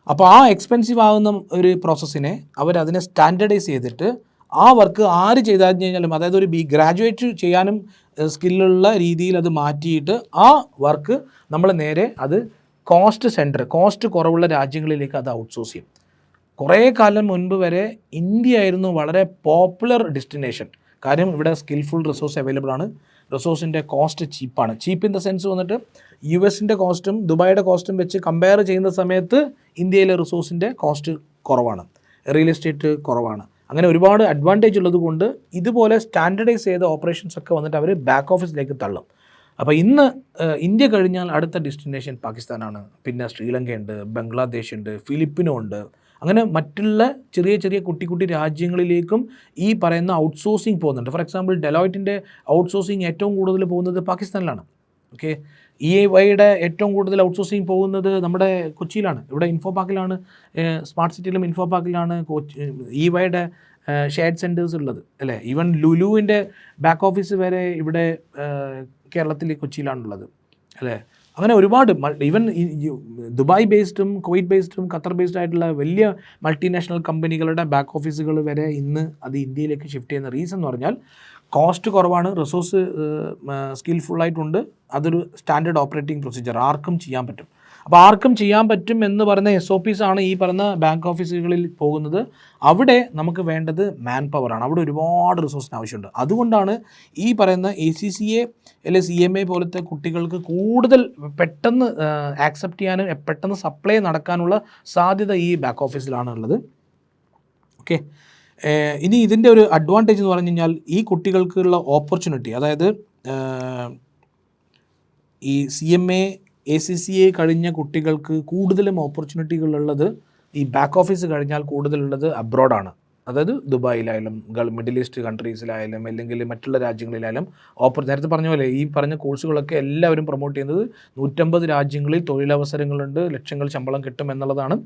അപ്പോൾ ആ എക്സ്പെൻസീവ് ആകുന്ന ഒരു പ്രോസസ്സിനെ അവരതിനെ സ്റ്റാൻഡർഡൈസ് ചെയ്തിട്ട് ആ വർക്ക് ആര് ചെയ്താൽ കഴിഞ്ഞാലും, അതായത് ഒരു ഗ്രാജുവേറ്റ് ചെയ്യാനും സ്കില്ലുള്ള രീതിയിൽ അത് മാറ്റിയിട്ട് ആ വർക്ക് നമ്മൾ നേരെ അത് കോസ്റ്റ് കുറവുള്ള രാജ്യങ്ങളിലേക്ക് അത് ഔട്ട്സോഴ്സ് ചെയ്യും. കുറേ കാലം മുൻപ് വരെ ഇന്ത്യ ആയിരുന്നു വളരെ പോപ്പുലർ ഡെസ്റ്റിനേഷൻ. കാര്യം ഇവിടെ സ്കിൽഫുൾ റിസോഴ്സ് അവൈലബിൾ ആണ്, റിസോഴ്സിൻ്റെ കോസ്റ്റ് ചീപ്പാണ്. ചീപ്പ് ഇൻ ദ സെൻസ് വന്നിട്ട് US കോസ്റ്റും ദുബായിയുടെ കോസ്റ്റും വെച്ച് കമ്പയർ ചെയ്യുന്ന സമയത്ത് ഇന്ത്യയിലെ റിസോഴ്സിൻ്റെ കോസ്റ്റ് കുറവാണ്, റിയൽ എസ്റ്റേറ്റ് കുറവാണ്. അങ്ങനെ ഒരുപാട് അഡ്വാൻറ്റേജ് ഉള്ളത് കൊണ്ട് ഇതുപോലെ സ്റ്റാൻഡർഡൈസ് ചെയ്ത ഓപ്പറേഷൻസ് ഒക്കെ വന്നിട്ട് അവർ ബാക്ക് ഓഫീസിലേക്ക് തള്ളും. അപ്പോൾ ഇന്ന് ഇന്ത്യ കഴിഞ്ഞാൽ അടുത്ത ഡെസ്റ്റിനേഷൻ പാകിസ്ഥാനാണ്, പിന്നെ ശ്രീലങ്കയുണ്ട്, ബംഗ്ലാദേശ് ഉണ്ട്, ഫിലിപ്പിനോ ഉണ്ട്. അങ്ങനെ മറ്റുള്ള ചെറിയ കുട്ടി രാജ്യങ്ങളിലേക്കും ഈ പറയുന്ന ഔട്ട്സോഴ്സിങ് പോകുന്നുണ്ട്. ഫോർ എക്സാമ്പിൾ ഡെലോയിറ്റിൻ്റെ ഔട്ട്സോഴ്സിങ് ഏറ്റവും കൂടുതൽ പോകുന്നത് പാകിസ്ഥാനിലാണ്. ഓക്കെ, EYയുടെ ഏറ്റവും കൂടുതൽ ഔട്ട്സോഴ്സിങ് പോകുന്നത് നമ്മുടെ കൊച്ചിയിലാണ്, ഇവിടെ ഇൻഫോപാക്കിലാണ്, സ്മാർട്ട് സിറ്റിയിലും ഇൻഫോപാക്കിലാണ് EYയുടെ ഷെയർഡ് സെൻറ്റേഴ്സ് ഉള്ളത് അല്ലേ. ഈവൻ ലുലുവിൻ്റെ ബാക്ക് ഓഫീസ് വരെ ഇവിടെ കേരളത്തിൽ കൊച്ചിയിലാണുള്ളത് അല്ലേ. അങ്ങനെ ഒരുപാട് ഈവൻ ദുബായ് ബേസ്ഡും കുവൈറ്റ് ബേസ്ഡും ഖത്തർ ബേസ്ഡ് ആയിട്ടുള്ള വലിയ മൾട്ടിനാഷണൽ കമ്പനികളുടെ ബാക്ക് ഓഫീസുകൾ വരെ ഇന്ന് അത് ഇന്ത്യയിലേക്ക് ഷിഫ്റ്റ് ചെയ്യുന്ന റീസൺ എന്ന് പറഞ്ഞാൽ കോസ്റ്റ് കുറവാണ്, റിസോഴ്സ് സ്കിൽഫുള്ളായിട്ടുണ്ട്, അതൊരു സ്റ്റാൻഡേർഡ് ഓപ്പറേറ്റിംഗ് പ്രൊസീജിയർ, ആർക്കും ചെയ്യാൻ പറ്റും. അപ്പോൾ ആർക്കും ചെയ്യാൻ പറ്റും എന്ന് പറയുന്ന SOPs ആണ് ഈ പറയുന്ന ബാങ്ക് ഓഫീസുകളിൽ പോകുന്നത്. അവിടെ നമുക്ക് വേണ്ടത് മാൻ പവറാണ്, അവിടെ ഒരുപാട് റിസോഴ്സിന് ആവശ്യമുണ്ട്. അതുകൊണ്ടാണ് ഈ പറയുന്ന ACCA അല്ലെങ്കിൽ CMA പോലത്തെ കുട്ടികൾക്ക് കൂടുതൽ പെട്ടെന്ന് ആക്സെപ്റ്റ് ചെയ്യാനും പെട്ടെന്ന് സപ്ലൈ നടക്കാനുള്ള സാധ്യത ഈ ബാക്ക് ഓഫീസിലാണ് ഉള്ളത്. ഓക്കെ, ഇനി ഇതിൻ്റെ ഒരു അഡ്വാൻറ്റേജ് എന്ന് പറഞ്ഞു കഴിഞ്ഞാൽ ഈ കുട്ടികൾക്കുള്ള ഓപ്പർച്യൂണിറ്റി, അതായത് ഈ CMA ACCA കഴിഞ്ഞ കുട്ടികൾക്ക് കൂടുതലും ഓപ്പർച്യൂണിറ്റികളുള്ളത് ഈ ബാക്ക് ഓഫീസ് കഴിഞ്ഞാൽ കൂടുതലുള്ളത് അബ്രോഡാണ്. അതായത് ദുബായിലായാലും മിഡിൽ ഈസ്റ്റ് കൺട്രീസിലായാലും അല്ലെങ്കിൽ മറ്റുള്ള രാജ്യങ്ങളിലായാലും നേരത്തെ പറഞ്ഞ പോലെ ഈ പറഞ്ഞ കോഴ്സുകളൊക്കെ എല്ലാവരും പ്രൊമോട്ട് ചെയ്യുന്നത് 150 രാജ്യങ്ങളിൽ തൊഴിലവസരങ്ങളുണ്ട്, ലക്ഷങ്ങൾ ശമ്പളം കിട്ടും എന്നുള്ളതാണ്.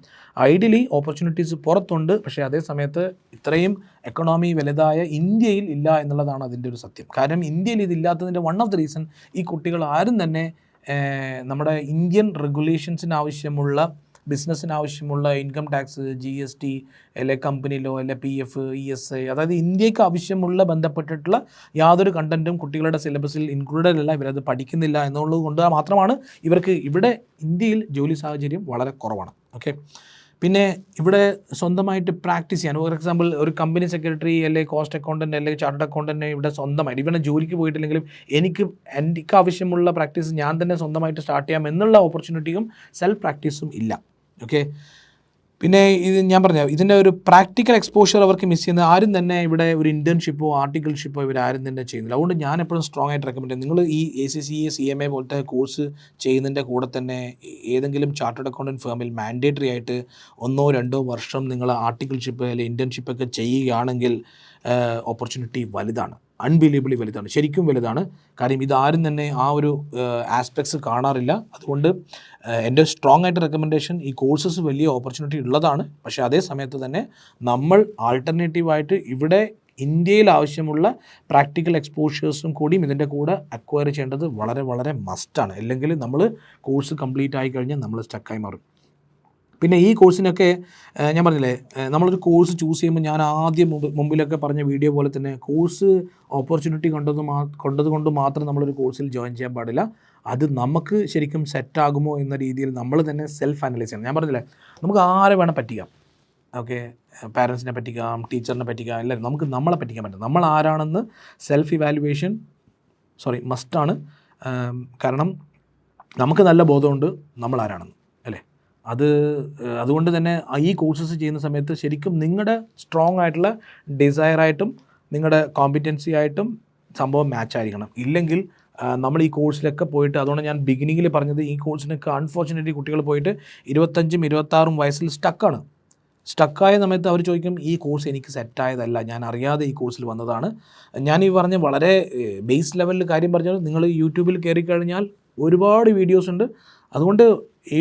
ഐഡിയലി ഓപ്പർച്യൂണിറ്റീസ് പുറത്തുണ്ട്, പക്ഷേ അതേ സമയത്ത് ഇത്രയും എക്കണോമി വലുതായ ഇന്ത്യയിൽ ഇല്ല എന്നുള്ളതാണ് അതിൻ്റെ ഒരു സത്യം. കാരണം ഇന്ത്യയിൽ ഇതില്ലാത്തതിൻ്റെ വൺ ഓഫ് ദി റീസൺ ഈ കുട്ടികൾ ആരും തന്നെ നമ്മുടെ ഇന്ത്യൻ റെഗുലേഷൻസിന് ആവശ്യമുള്ള ബിസിനസ്സിന് ആവശ്യമുള്ള ഇൻകം ടാക്സ്, GST, അല്ലെ കമ്പനി ലോ, അല്ലെ PF, ESI, അതായത് ഇന്ത്യക്ക് ആവശ്യമുള്ള ബന്ധപ്പെട്ടിട്ടുള്ള യാതൊരു കണ്ടൻറ്റും കുട്ടികളുടെ സിലബസിൽ ഇൻക്ലൂഡഡ് അല്ല. ഇവരത് പഠിക്കുന്നില്ല എന്നുള്ളത് കൊണ്ട് മാത്രമാണ് ഇവർക്ക് ഇവിടെ ഇന്ത്യയിൽ ജോലി സാഹചര്യം വളരെ കുറവാണ്. ഓക്കെ, പിന്നെ ഇവിടെ സ്വന്തമായിട്ട് പ്രാക്ടീസ് ചെയ്യാൻ, ഫോർ എക്സാമ്പിൾ ഒരു കമ്പനി സെക്രട്ടറി അല്ലെങ്കിൽ കോസ്റ്റ് അക്കൗണ്ടൻറ്റ് അല്ലെങ്കിൽ ചാർട്ടേഡ് അക്കൗണ്ടൻറ്റ് ഇവിടെ സ്വന്തമായിട്ട് ഇവിടെ ജോലിക്ക് പോയിട്ടില്ലെങ്കിലും എനിക്ക് ആവശ്യമുള്ള പ്രാക്ടീസ് ഞാൻ തന്നെ സ്വന്തമായിട്ട് സ്റ്റാർട്ട് ചെയ്യാം എന്നുള്ള ഓപ്പർച്യൂണിറ്റിയും സെൽഫ് പ്രാക്ടീസും ഇല്ല. ഓക്കെ, പിന്നെ ഇത് ഞാൻ പറഞ്ഞ ഇതിൻ്റെ ഒരു പ്രാക്ടിക്കൽ എക്സ്പോഷർ അവർക്ക് മിസ് ചെയ്യുന്ന ആരും തന്നെ ഇവിടെ ഒരു ഇൻറ്റേൺഷിപ്പോ ആർട്ടിക്കിൾഷിപ്പോ ഇവരാരും തന്നെ ചെയ്യുന്നില്ല. അതുകൊണ്ട് ഞാൻ എപ്പോഴും സ്ട്രോങ് ആയിട്ട് റെക്കമെൻഡ് ചെയ്യും, നിങ്ങൾ ഈ ACCA CMA പോലത്തെ കോഴ്സ് ചെയ്യുന്നതിൻ്റെ കൂടെ തന്നെ ഏതെങ്കിലും ചാർട്ടേഡ് അക്കൗണ്ടൻറ്റ് ഫേമിൽ മാൻഡേറ്ററി ആയിട്ട് 1-2 വർഷം നിങ്ങൾ ആർട്ടിക്കിൾഷിപ്പ് അല്ലെങ്കിൽ ഇൻറ്റേൺഷിപ്പൊക്കെ ചെയ്യുകയാണെങ്കിൽ ഓപ്പർച്യൂണിറ്റി വലുതാണ്, അൺബിലീവബിളി വലുതാണ്, ശരിക്കും വലുതാണ്. കാര്യം ഇതാരും തന്നെ ആ ഒരു ആസ്പെക്ട്സ് കാണാറില്ല. അതുകൊണ്ട് എൻ്റെ സ്ട്രോങ് ആയിട്ട് റെക്കമെൻഡേഷൻ, ഈ കോഴ്സസ് വലിയ ഓപ്പർച്യൂണിറ്റി ഉള്ളതാണ്, പക്ഷേ അതേ സമയത്ത് തന്നെ നമ്മൾ ആൾട്ടർനേറ്റീവായിട്ട് ഇവിടെ ഇന്ത്യയിൽ ആവശ്യമുള്ള പ്രാക്ടിക്കൽ എക്സ്പോഷേഴ്സും കൂടിയും ഇതിൻ്റെ കൂടെ അക്വയർ ചെയ്യേണ്ടത് വളരെ വളരെ മസ്റ്റാണ്. അല്ലെങ്കിൽ നമ്മൾ കോഴ്സ് കംപ്ലീറ്റ് ആയി കഴിഞ്ഞാൽ നമ്മൾ സ്റ്റക്കായി മാറും. പിന്നെ ഈ കോഴ്സിനൊക്കെ ഞാൻ പറഞ്ഞില്ലേ, നമ്മളൊരു കോഴ്സ് ചൂസ് ചെയ്യുമ്പോൾ ഞാൻ ആദ്യം മുമ്പിലൊക്കെ പറഞ്ഞ വീഡിയോ പോലെ തന്നെ കോഴ്സ് ഓപ്പർച്യൂണിറ്റി കൊണ്ടതുകൊണ്ട് മാത്രം നമ്മളൊരു കോഴ്സിൽ ജോയിൻ ചെയ്യാൻ പാടില്ല. അത് നമുക്ക് ശരിക്കും സെറ്റാകുമോ എന്ന രീതിയിൽ നമ്മൾ തന്നെ സെൽഫ് അനലൈസ് ചെയ്യണം. ഞാൻ പറഞ്ഞില്ലേ, നമുക്ക് ആരെ വേണം പറ്റിക്കാം. ഓക്കെ, പാരൻസിനെ പറ്റിക്കാം, ടീച്ചറിനെ പറ്റിക്കാം, എല്ലാവരും നമുക്ക് നമ്മളെ പറ്റിക്കാൻ പറ്റും. നമ്മൾ ആരാണെന്ന് സെൽഫ് ഇവാലുവേഷൻ മസ്റ്റാണ്. കാരണം നമുക്ക് നല്ല ബോധമുണ്ട് നമ്മൾ ആരാണെന്ന്, അല്ലേ? അതുകൊണ്ട് തന്നെ ഈ കോഴ്സസ് ചെയ്യുന്ന സമയത്ത് ശരിക്കും നിങ്ങളുടെ സ്ട്രോങ് ആയിട്ടുള്ള ഡിസയറായിട്ടും നിങ്ങളുടെ കോമ്പിറ്റൻസി ആയിട്ടും സംഭവം മാച്ച് ആയിരിക്കണം. ഇല്ലെങ്കിൽ നമ്മൾ ഈ കോഴ്സിലൊക്കെ പോയിട്ട്, അതുകൊണ്ട് ഞാൻ ബിഗിനിങ്ങിൽ പറഞ്ഞത് ഈ കോഴ്സിനൊക്കെ അൺഫോർച്ചുനേറ്റ്ലി കുട്ടികൾ പോയിട്ട് 25-26 വയസ്സിൽ സ്റ്റക്കായ സമയത്ത് അവർ ചോദിക്കും, ഈ കോഴ്സ് എനിക്ക് സെറ്റായതല്ല, ഞാൻ അറിയാതെ ഈ കോഴ്സിൽ വന്നതാണ്. ഞാൻ ഈ പറഞ്ഞ വളരെ ബേസ് ലെവലിൽ കാര്യം പറഞ്ഞാൽ നിങ്ങൾ യൂട്യൂബിൽ കയറി കഴിഞ്ഞാൽ ഒരുപാട് വീഡിയോസ് ഉണ്ട്. അതുകൊണ്ട്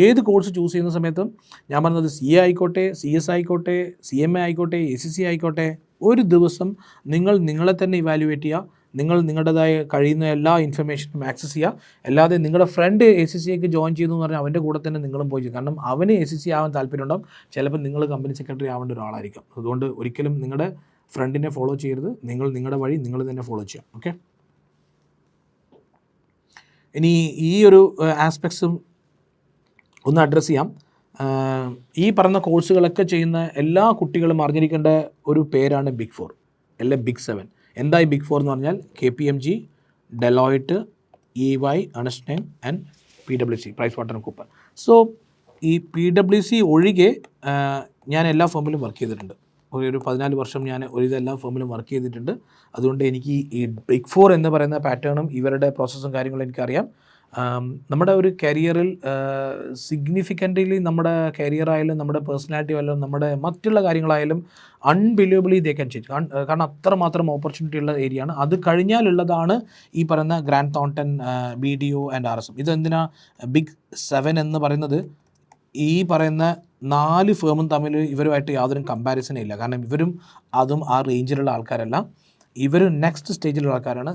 ഏത് കോഴ്സ് ചൂസ് ചെയ്യുന്ന സമയത്തും ഞാൻ പറഞ്ഞത് CA ആയിക്കോട്ടെ, CS ആയിക്കോട്ടെ, CMA ആയിക്കോട്ടെ, ACC ആയിക്കോട്ടെ, ഒരു ദിവസം നിങ്ങൾ നിങ്ങളെ തന്നെ ഇവാലുവേറ്റ് ചെയ്യുക. നിങ്ങൾ നിങ്ങളുടേതായ കഴിയുന്ന എല്ലാ ഇൻഫർമേഷനും ആക്സസ് ചെയ്യുക. അല്ലാതെ നിങ്ങളുടെ ഫ്രണ്ട് ACCക്ക് ജോയിൻ ചെയ്തു എന്ന് പറഞ്ഞാൽ അവൻ്റെ കൂടെ തന്നെ നിങ്ങളും പോയി ചെയ്യും. കാരണം അവന് ACC ആവാൻ താല്പര്യമുണ്ടാകും, ചിലപ്പോൾ നിങ്ങൾ കമ്പനി സെക്രട്ടറി ആവേണ്ട ഒരാളായിരിക്കും. അതുകൊണ്ട് ഒരിക്കലും നിങ്ങളുടെ ഫ്രണ്ടിനെ ഫോളോ ചെയ്യരുത്, നിങ്ങൾ നിങ്ങളുടെ വഴി നിങ്ങൾ തന്നെ ഫോളോ ചെയ്യാം. ഓക്കെ, ഇനി ഈ ഒരു ആസ്പെക്ട്സും ഒന്ന് അഡ്രസ്സ് ചെയ്യാം. ഈ പറഞ്ഞ കോഴ്സുകളൊക്കെ ചെയ്യുന്ന എല്ലാ കുട്ടികളും അറിഞ്ഞിരിക്കേണ്ട ഒരു പേരാണ് ബിഗ് 4 അല്ലെ ബിഗ് 7. എന്താ ഈ ബിഗ് 4 എന്ന് പറഞ്ഞാൽ? KPMG, Deloitte, EY, Ernst & Young and PwC, Price Water and Cooper. So ഈ PwC ഒഴികെ ഞാൻ എല്ലാ ഫേമിലും വർക്ക് ചെയ്തിട്ടുണ്ട്. ഒരു 14 വർഷം ഞാൻ എല്ലാ ഫേമിലും വർക്ക് ചെയ്തിട്ടുണ്ട്. അതുകൊണ്ട് എനിക്ക് ഈ ബിഗ് 4 എന്ന് പറയുന്ന പാറ്റേണും ഇവരുടെ പ്രോസസ്സും കാര്യങ്ങളും എനിക്കറിയാം. നമ്മുടെ ഒരു കരിയറിൽ സിഗ്നിഫിക്കൻ്റ്ലി നമ്മുടെ കരിയറായാലും നമ്മുടെ പേഴ്സണാലിറ്റി ആയാലും നമ്മുടെ മറ്റുള്ള കാര്യങ്ങളായാലും അൺബിലീവബിളി ദേ ക്യാൻ ചേഞ്ച്. കാരണം അത്രമാത്രം ഓപ്പർച്യൂണിറ്റി ഉള്ള ഏരിയയാണ്. അത് കഴിഞ്ഞാലുള്ളതാണ് ഈ പറയുന്ന grand Thornton, BDO and RSM. ഇതെന്തിനാ ബിഗ് 7 എന്ന് പറയുന്നത്? ഈ പറയുന്ന 4 ഫേമും തമ്മിൽ ഇവരുമായിട്ട് യാതൊരു കമ്പാരിസണേ ഇല്ല. കാരണം ഇവരും അതും ആ റേഞ്ചിലുള്ള ആൾക്കാരല്ല, ഇവർ നെക്സ്റ്റ് സ്റ്റേജിലുള്ള ആൾക്കാരാണ്.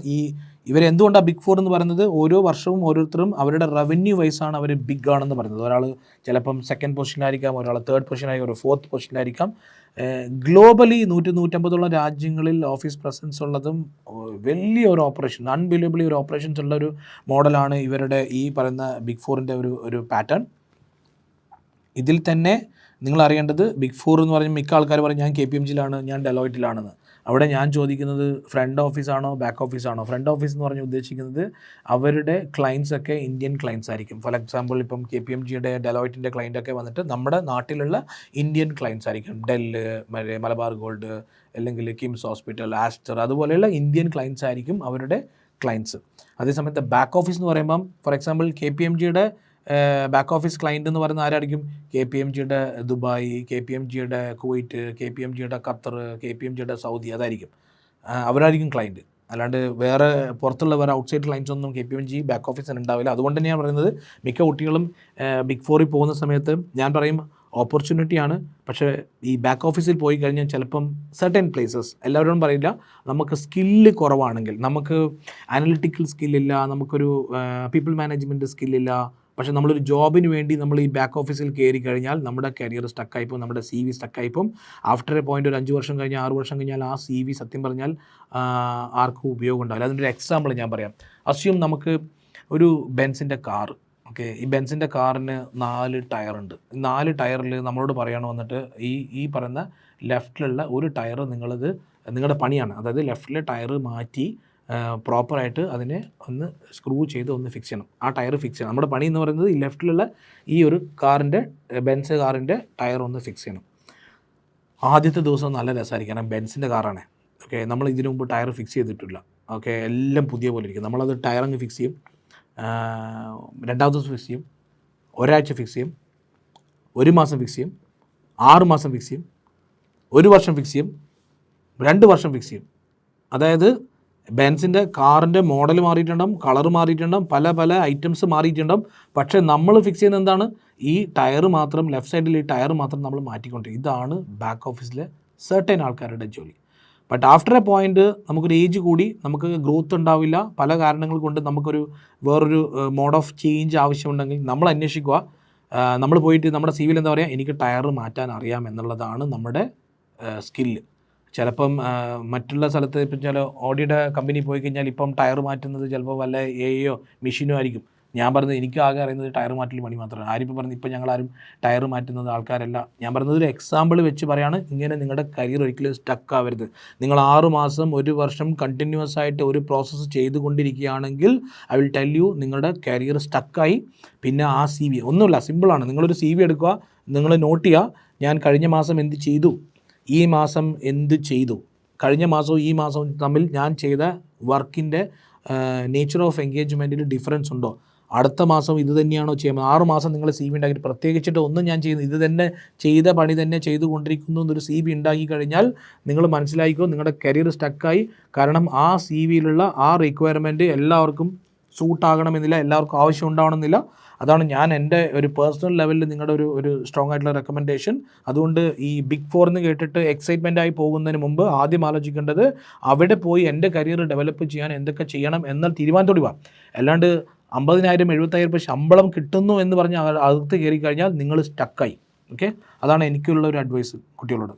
ഇവരെന്തുകൊണ്ടാണ് ബിഗ് 4 എന്ന് പറയുന്നത്? ഓരോ വർഷവും ഓരോരുത്തരും അവരുടെ റവന്യൂ വൈസാണ് അവർ ബിഗ് ആണെന്ന് പറയുന്നത്. ഒരാൾ ചിലപ്പം 2nd പൊസിഷനിലായിരിക്കാം, ഒരാൾ 3rd പൊസിഷനായിരിക്കും, ഒരു 4th പൊസിഷനിലായിരിക്കാം. ഗ്ലോബലി 150 രാജ്യങ്ങളിൽ ഓഫീസ് പ്രസൻസ് ഉള്ളതും വലിയൊരു ഓപ്പറേഷൻ, അൺബിലീവബിളി ഒരു ഓപ്പറേഷൻസ് ഉള്ള ഒരു മോഡലാണ് ഇവരുടെ ഈ പറയുന്ന ബിഗ് 4ൻ്റെ ഒരു പാറ്റേൺ. ഇതിൽ തന്നെ നിങ്ങൾ അറിയേണ്ടത് ബിഗ് 4 എന്ന് പറഞ്ഞാൽ മിക്ക ആൾക്കാർ പറയും ഞാൻ KPMGയിലാണ്, ഞാൻ ഡെലോയിറ്റിലാണെന്ന്. അവിടെ ഞാൻ ചോദിക്കുന്നത് ഫ്രണ്ട് ഓഫീസാണോ ബാക്ക് ഓഫീസാണോ? ഫ്രണ്ട് ഓഫീസ് എന്ന് പറഞ്ഞ് ഉദ്ദേശിക്കുന്നത് അവരുടെ ക്ലയൻസ് ഒക്കെ ഇന്ത്യൻ ക്ലയൻസ് ആയിരിക്കും. ഫോർ എക്സാമ്പിൾ ഇപ്പം KPMGയുടെ ഡെലോയിറ്റിൻ്റെ ക്ലയൻറ്റൊക്കെ വന്നിട്ട് നമ്മുടെ നാട്ടിലുള്ള ഇന്ത്യൻ ക്ലയൻസ് ആയിരിക്കും. ഡെല്ല്, മലബാർ ഗോൾഡ്, അല്ലെങ്കിൽ കിംസ് ഹോസ്പിറ്റൽ, ആസ്റ്റർ, അതുപോലെയുള്ള ഇന്ത്യൻ ക്ലയൻസ് ആയിരിക്കും അവരുടെ ക്ലയൻസ്. അതേസമയത്ത് ബാക്ക് ഓഫീസ് എന്ന് പറയുമ്പം ഫോർ എക്സാമ്പിൾ KPMGയുടെ ബാക്ക് ഓഫീസ് ക്ലയൻറ്റ് എന്ന് പറയുന്ന ആരായിരിക്കും? KPMGയുടെ ദുബായ്, KPMGയുടെ കുവൈറ്റ്, KPMGയുടെ ഖത്തർ, KPMGയുടെ സൗദി, അതായിരിക്കും അവരായിരിക്കും ക്ലയൻറ്റ്. അല്ലാണ്ട് വേറെ പുറത്തുള്ള വേറെ ഔട്ട്സൈഡ് ക്ലയൻറ്റ്സ് ഒന്നും KPMG ബാക്ക് ഓഫീസിന് ഉണ്ടാവില്ല. അതുകൊണ്ട് തന്നെയാണ് പറയുന്നത് മിക്ക കുട്ടികളും ബിഗ് ഫോറിൽ പോകുന്ന സമയത്ത് ഞാൻ പറയും ഓപ്പർച്യൂണിറ്റിയാണ്. പക്ഷേ ഈ ബാക്ക് ഓഫീസിൽ പോയി കഴിഞ്ഞാൽ ചിലപ്പം സർട്ടൻ പ്ലേസസ് എല്ലാവരോടും പറയില്ല, നമുക്ക് സ്കില്ല് കുറവാണെങ്കിൽ, നമുക്ക് അനലിറ്റിക്കൽ സ്കില്ലില്ല, നമുക്കൊരു പീപ്പിൾ മാനേജ്മെൻറ്റ് സ്കില്ലില്ല, പക്ഷേ നമ്മളൊരു ജോബിന് വേണ്ടി നമ്മൾ ഈ ബാക്ക് ഓഫീസിൽ കയറി കഴിഞ്ഞാൽ നമ്മുടെ കരിയർ സ്റ്റക്കായിപ്പോൾ, നമ്മുടെ CV സ്റ്റക്കായിപ്പോൾ. ആഫ്റ്റർ എ പോയിൻ്റ് ഒരു 5 വർഷം കഴിഞ്ഞാൽ 6 വർഷം കഴിഞ്ഞാൽ ആ CV സത്യം പറഞ്ഞാൽ ആർക്കും ഉപയോഗം ഉണ്ടാവില്ല. അതിൻ്റെ ഒരു എക്സാമ്പിൾ ഞാൻ പറയാം. അസ്യൂം നമുക്ക് ഒരു ബെൻസിൻ്റെ കാർ, ഓക്കെ, ഈ ബെൻസിൻ്റെ കാറിന് 4 ടയറുണ്ട്. 4 ടയറിൽ നമ്മളോട് പറയണം വന്നിട്ട് ഈ പറയുന്ന ലെഫ്റ്റിലുള്ള ഒരു ടയർ നിങ്ങളുടെ പണിയാണ്. അതായത് ലെഫ്റ്റിലെ ടയർ മാറ്റി പ്രോപ്പറായിട്ട് അതിനെ ഒന്ന് സ്ക്രൂ ചെയ്ത് ഒന്ന് ഫിക്സ് ചെയ്യണം. ആ ടയർ ഫിക്സ് ചെയ്യണം. നമ്മുടെ പണി എന്ന് പറയുന്നത് ഈ ലെഫ്റ്റിലുള്ള ഈ ഒരു ബെൻസ് കാറിൻ്റെ ടയർ ഒന്ന് ഫിക്സ് ചെയ്യണം. ആദ്യത്തെ ദിവസം നല്ല രസമായിരിക്കും, കാരണം ബെൻസിൻ്റെ കാറാണ്. ഓക്കെ, നമ്മൾ ഇതിനു മുമ്പ് ടയർ ഫിക്സ് ചെയ്തിട്ടില്ല. ഓക്കെ, എല്ലാം പുതിയ പോലെ ഇരിക്കും. നമ്മളത് ടയർ അങ്ങ് ഫിക്സ് ചെയ്യും, 2ാമത്തെ ദിവസം ഫിക്സ് ചെയ്യും, ഒരാഴ്ച ഫിക്സ് ചെയ്യും, 1 മാസം ഫിക്സ് ചെയ്യും, 6 മാസം ഫിക്സ് ചെയ്യും, 1 വർഷം ഫിക്സ് ചെയ്യും, 2 വർഷം ഫിക്സ് ചെയ്യും. അതായത് ബെൻസിൻ്റെ കാറിൻ്റെ മോഡൽ മാറിയിട്ടുണ്ടാകും, കളർ മാറിയിട്ടുണ്ടാകും, പല ഐറ്റംസ് മാറിയിട്ടുണ്ടാകും. പക്ഷേ നമ്മൾ ഫിക്സ് ചെയ്യുന്നത് എന്താണ്? ഈ ടയർ മാത്രം, ലെഫ്റ്റ് സൈഡിൽ ഈ ടയർ മാത്രം നമ്മൾ മാറ്റിക്കൊണ്ടിരിക്കും. ഇതാണ് ബാക്ക് ഓഫീസിലെ സർട്ടൻ ആൾക്കാരുടെ ജോലി. ബട്ട് ആഫ്റ്റർ എ പോയിൻ്റ് നമുക്കൊരു ഏജ് കൂടി, നമുക്ക് ഗ്രോത്ത് ഉണ്ടാവില്ല, പല കാരണങ്ങൾ കൊണ്ട് നമുക്കൊരു വേറൊരു മോഡ് ഓഫ് ചേഞ്ച് ആവശ്യമുണ്ടെങ്കിൽ നമ്മൾ അന്വേഷിക്കുക. നമ്മൾ പോയിട്ട് നമ്മുടെ CV എന്താ പറയുക, എനിക്ക് ടയർ മാറ്റാൻ അറിയാം എന്നുള്ളതാണ് നമ്മുടെ സ്കില്ല്. ചിലപ്പം മറ്റുള്ള സ്ഥലത്ത് ഇപ്പം ചില ഓഡിയുടെ കമ്പനി പോയി കഴിഞ്ഞാൽ ഇപ്പം ടയർ മാറ്റുന്നത് ചിലപ്പോൾ വല്ല AIയോ മെഷീനോ ആയിരിക്കും. ഞാൻ പറഞ്ഞത് എനിക്ക് ആകെ അറിയുന്നത് ടയർ മാറ്റൽ പണി മാത്രമാണ്. ആരിപ്പോൾ പറഞ്ഞത് ഇപ്പം ഞങ്ങളാരും ടയർ മാറ്റുന്നത് ആൾക്കാരല്ല. ഞാൻ പറഞ്ഞത് ഒരു എക്സാമ്പിൾ വെച്ച് പറയാണ്. ഇങ്ങനെ നിങ്ങളുടെ കരിയർ ഒരിക്കലും സ്റ്റക്ക് ആവരുത്. നിങ്ങൾ 6 മാസം 1 വർഷം കണ്ടിന്യൂസ് ആയിട്ട് ഒരു പ്രോസസ്സ് ചെയ്തുകൊണ്ടിരിക്കുകയാണെങ്കിൽ ഐ വിൽ ടെൽ യു, നിങ്ങളുടെ കരിയർ സ്റ്റക്കായി. പിന്നെ ആ CV ഒന്നുമില്ല, സിമ്പിളാണ്. നിങ്ങളൊരു CV എടുക്കുക, നിങ്ങൾ നോട്ട് ചെയ്യുക, ഞാൻ കഴിഞ്ഞ മാസം എന്ത് ചെയ്തു, ഈ മാസം എന്ത് ചെയ്തു, കഴിഞ്ഞ മാസവും ഈ മാസവും തമ്മിൽ ഞാൻ ചെയ്ത വർക്കിൻ്റെ നേച്ചർ ഓഫ് എൻഗേജ്മെൻറ്റിൽ ഡിഫറൻസ് ഉണ്ടോ, അടുത്ത മാസം ഇത് തന്നെയാണോ ചെയ്യുന്നത്. 6 മാസം നിങ്ങൾ CV ഉണ്ടാക്കിയിട്ട് പ്രത്യേകിച്ചിട്ട് ഒന്നും ഞാൻ ചെയ്യുന്നു, ഇത് തന്നെ ചെയ്ത പണി തന്നെ ചെയ്തുകൊണ്ടിരിക്കുന്നു എന്നൊരു CV ഉണ്ടാക്കി കഴിഞ്ഞാൽ നിങ്ങൾ മനസ്സിലാക്കിക്കോ, നിങ്ങളുടെ കരിയർ സ്റ്റക്കായി. കാരണം ആ CVയിലുള്ള ആ റിക്വയർമെൻറ്റ് എല്ലാവർക്കും സൂട്ടാകണമെന്നില്ല, എല്ലാവർക്കും ആവശ്യം ഉണ്ടാവണമെന്നില്ല. അതാണ് ഞാൻ എൻ്റെ ഒരു പേഴ്സണൽ ലെവലിൽ നിങ്ങളുടെ ഒരു സ്ട്രോങ് ആയിട്ടുള്ള റെക്കമെൻഡേഷൻ. അതുകൊണ്ട് ഈ ബിഗ് ഫോർ എന്ന് കേട്ടിട്ട് എക്സൈറ്റ്മെൻ്റ് ആയി പോകുന്നതിന് മുമ്പ് ആദ്യം ആലോചിക്കേണ്ടത് അവിടെ പോയി എൻ്റെ കരിയർ ഡെവലപ്പ് ചെയ്യാൻ എന്തൊക്കെ ചെയ്യണം എന്ന തീരുമാനത്തോടെ വാ. അല്ലാണ്ട് 50,000 75,000 ശമ്പളം കിട്ടുന്നു എന്ന് പറഞ്ഞ് അകത്ത് കയറി കഴിഞ്ഞാൽ നിങ്ങൾ സ്റ്റക്കായി. ഓക്കെ, അതാണ് എനിക്കുള്ള ഒരു അഡ്വൈസ് കുട്ടികളോട്.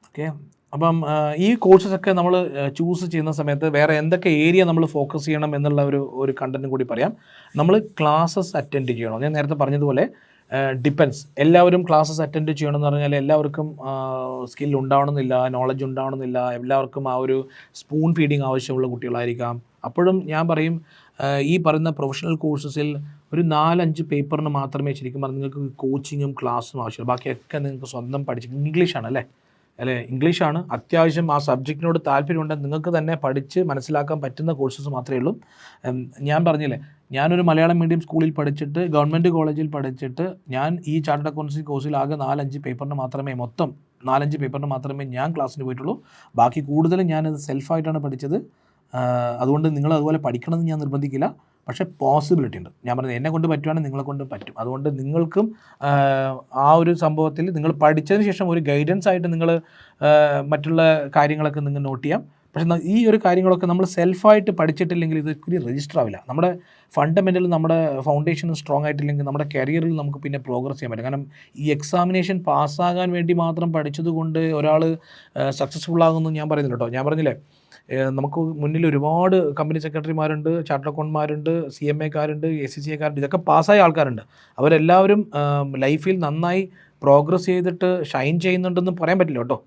ഓക്കെ, അപ്പം ഈ കോഴ്സസൊക്കെ നമ്മൾ ചൂസ് ചെയ്യുന്ന സമയത്ത് വേറെ എന്തൊക്കെ ഏരിയ നമ്മൾ ഫോക്കസ് ചെയ്യണം എന്നുള്ള ഒരു കണ്ടൻറ്റും കൂടി പറയാം. നമ്മൾ ക്ലാസ്സസ് അറ്റൻഡ് ചെയ്യണം. ഞാൻ നേരത്തെ പറഞ്ഞതുപോലെ ഡിപ്പെൻസ്. എല്ലാവരും ക്ലാസ്സസ് അറ്റൻഡ് ചെയ്യണമെന്ന് പറഞ്ഞാൽ എല്ലാവർക്കും സ്കിൽ ഉണ്ടാവണമെന്നില്ല, നോളജ് ഉണ്ടാവണമെന്നില്ല, എല്ലാവർക്കും ആ ഒരു സ്പൂൺ ഫീഡിങ് ആവശ്യമുള്ള കുട്ടികളായിരിക്കാം. അപ്പോഴും ഞാൻ പറയും, ഈ പറയുന്ന പ്രൊഫഷണൽ കോഴ്സസിൽ ഒരു 4-5 പേപ്പറിന് മാത്രമേ ശരിക്കും പറഞ്ഞാൽ നിങ്ങൾക്ക് കോച്ചിങ്ങും ക്ലാസ്സും ആവശ്യമുള്ളൂ. ബാക്കിയൊക്കെ നിങ്ങൾക്ക് സ്വന്തം പഠിച്ച് ഇംഗ്ലീഷാണ് അല്ലേ, ഇംഗ്ലീഷാണ്. അത്യാവശ്യം ആ സബ്ജക്റ്റിനോട് താല്പര്യമുണ്ടെങ്കിൽ നിങ്ങൾക്ക് തന്നെ പഠിച്ച് മനസ്സിലാക്കാൻ പറ്റുന്ന കോഴ്സസ് മാത്രമേ ഉള്ളൂ. ഞാൻ പറഞ്ഞില്ലേ, ഞാനൊരു മലയാളം മീഡിയം സ്കൂളിൽ പഠിച്ചിട്ട് ഗവൺമെൻറ് കോളേജിൽ പഠിച്ചിട്ട് ഞാൻ ഈ ചാർട്ടേഡ് അക്കൗണ്ടൻസി കോഴ്സിൽ ആകെ 4-5 പേപ്പറിന് മാത്രമേ, മൊത്തം 4-5 പേപ്പറിന് മാത്രമേ ഞാൻ ക്ലാസ്സിന് പോയിട്ടുള്ളൂ. ബാക്കി കൂടുതലും ഞാനത് സെൽഫായിട്ടാണ് പഠിച്ചത്. അതുകൊണ്ട് നിങ്ങൾ അതുപോലെ പഠിക്കണമെന്ന് ഞാൻ നിർബന്ധിക്കില്ല. പക്ഷേ പോസിബിലിറ്റി ഉണ്ട്. ഞാൻ പറഞ്ഞത് എന്നെ കൊണ്ട് പറ്റുവാണെങ്കിൽ നിങ്ങളെ കൊണ്ട് പറ്റും. അതുകൊണ്ട് നിങ്ങൾക്കും ആ ഒരു സംഭവത്തിൽ നിങ്ങൾ പഠിച്ചതിന് ശേഷം ഒരു ഗൈഡൻസ് ആയിട്ട് നിങ്ങൾ മറ്റുള്ള കാര്യങ്ങളൊക്കെ നിങ്ങൾ നോട്ട് ചെയ്യാം. പക്ഷേ ഈ ഒരു കാര്യങ്ങളൊക്കെ നമ്മൾ സെൽഫായിട്ട് പഠിച്ചിട്ടില്ലെങ്കിൽ ഇത് ഒരിക്കലും രജിസ്റ്റർ ആവില്ല. നമ്മുടെ ഫണ്ടമെൻ്റൽ, നമ്മുടെ ഫൗണ്ടേഷൻ സ്ട്രോങ് ആയിട്ടില്ലെങ്കിൽ നമ്മുടെ കരിയറിൽ നമുക്ക് പിന്നെ പ്രോഗ്രസ് ചെയ്യാൻ പറ്റും. കാരണം ഈ എക്സാമിനേഷൻ പാസ്സാകാൻ വേണ്ടി മാത്രം പഠിച്ചതുകൊണ്ട് ഒരാൾ സക്സസ്ഫുൾ ആകുമെന്ന് ഞാൻ പറയുന്നില്ല കേട്ടോ. ഞാൻ പറഞ്ഞില്ലേ, നമുക്ക് മുന്നിൽ ഒരുപാട് കമ്പനി സെക്രട്ടറിമാരുണ്ട്, ചാർട്ടേഡ് അക്കൗണ്ടന്റുമാരുണ്ട്, CMAക്കാരുണ്ട്, ACCAക്കാരുണ്ട്, ഇതൊക്കെ പാസ്സായ ആൾക്കാരുണ്ട്. അവരെല്ലാവരും ലൈഫിൽ നന്നായി പ്രോഗ്രസ് ചെയ്തിട്ട് ഷൈൻ ചെയ്യുന്നുണ്ടെന്ന് പറയാൻ പറ്റില്ല കേട്ടോ.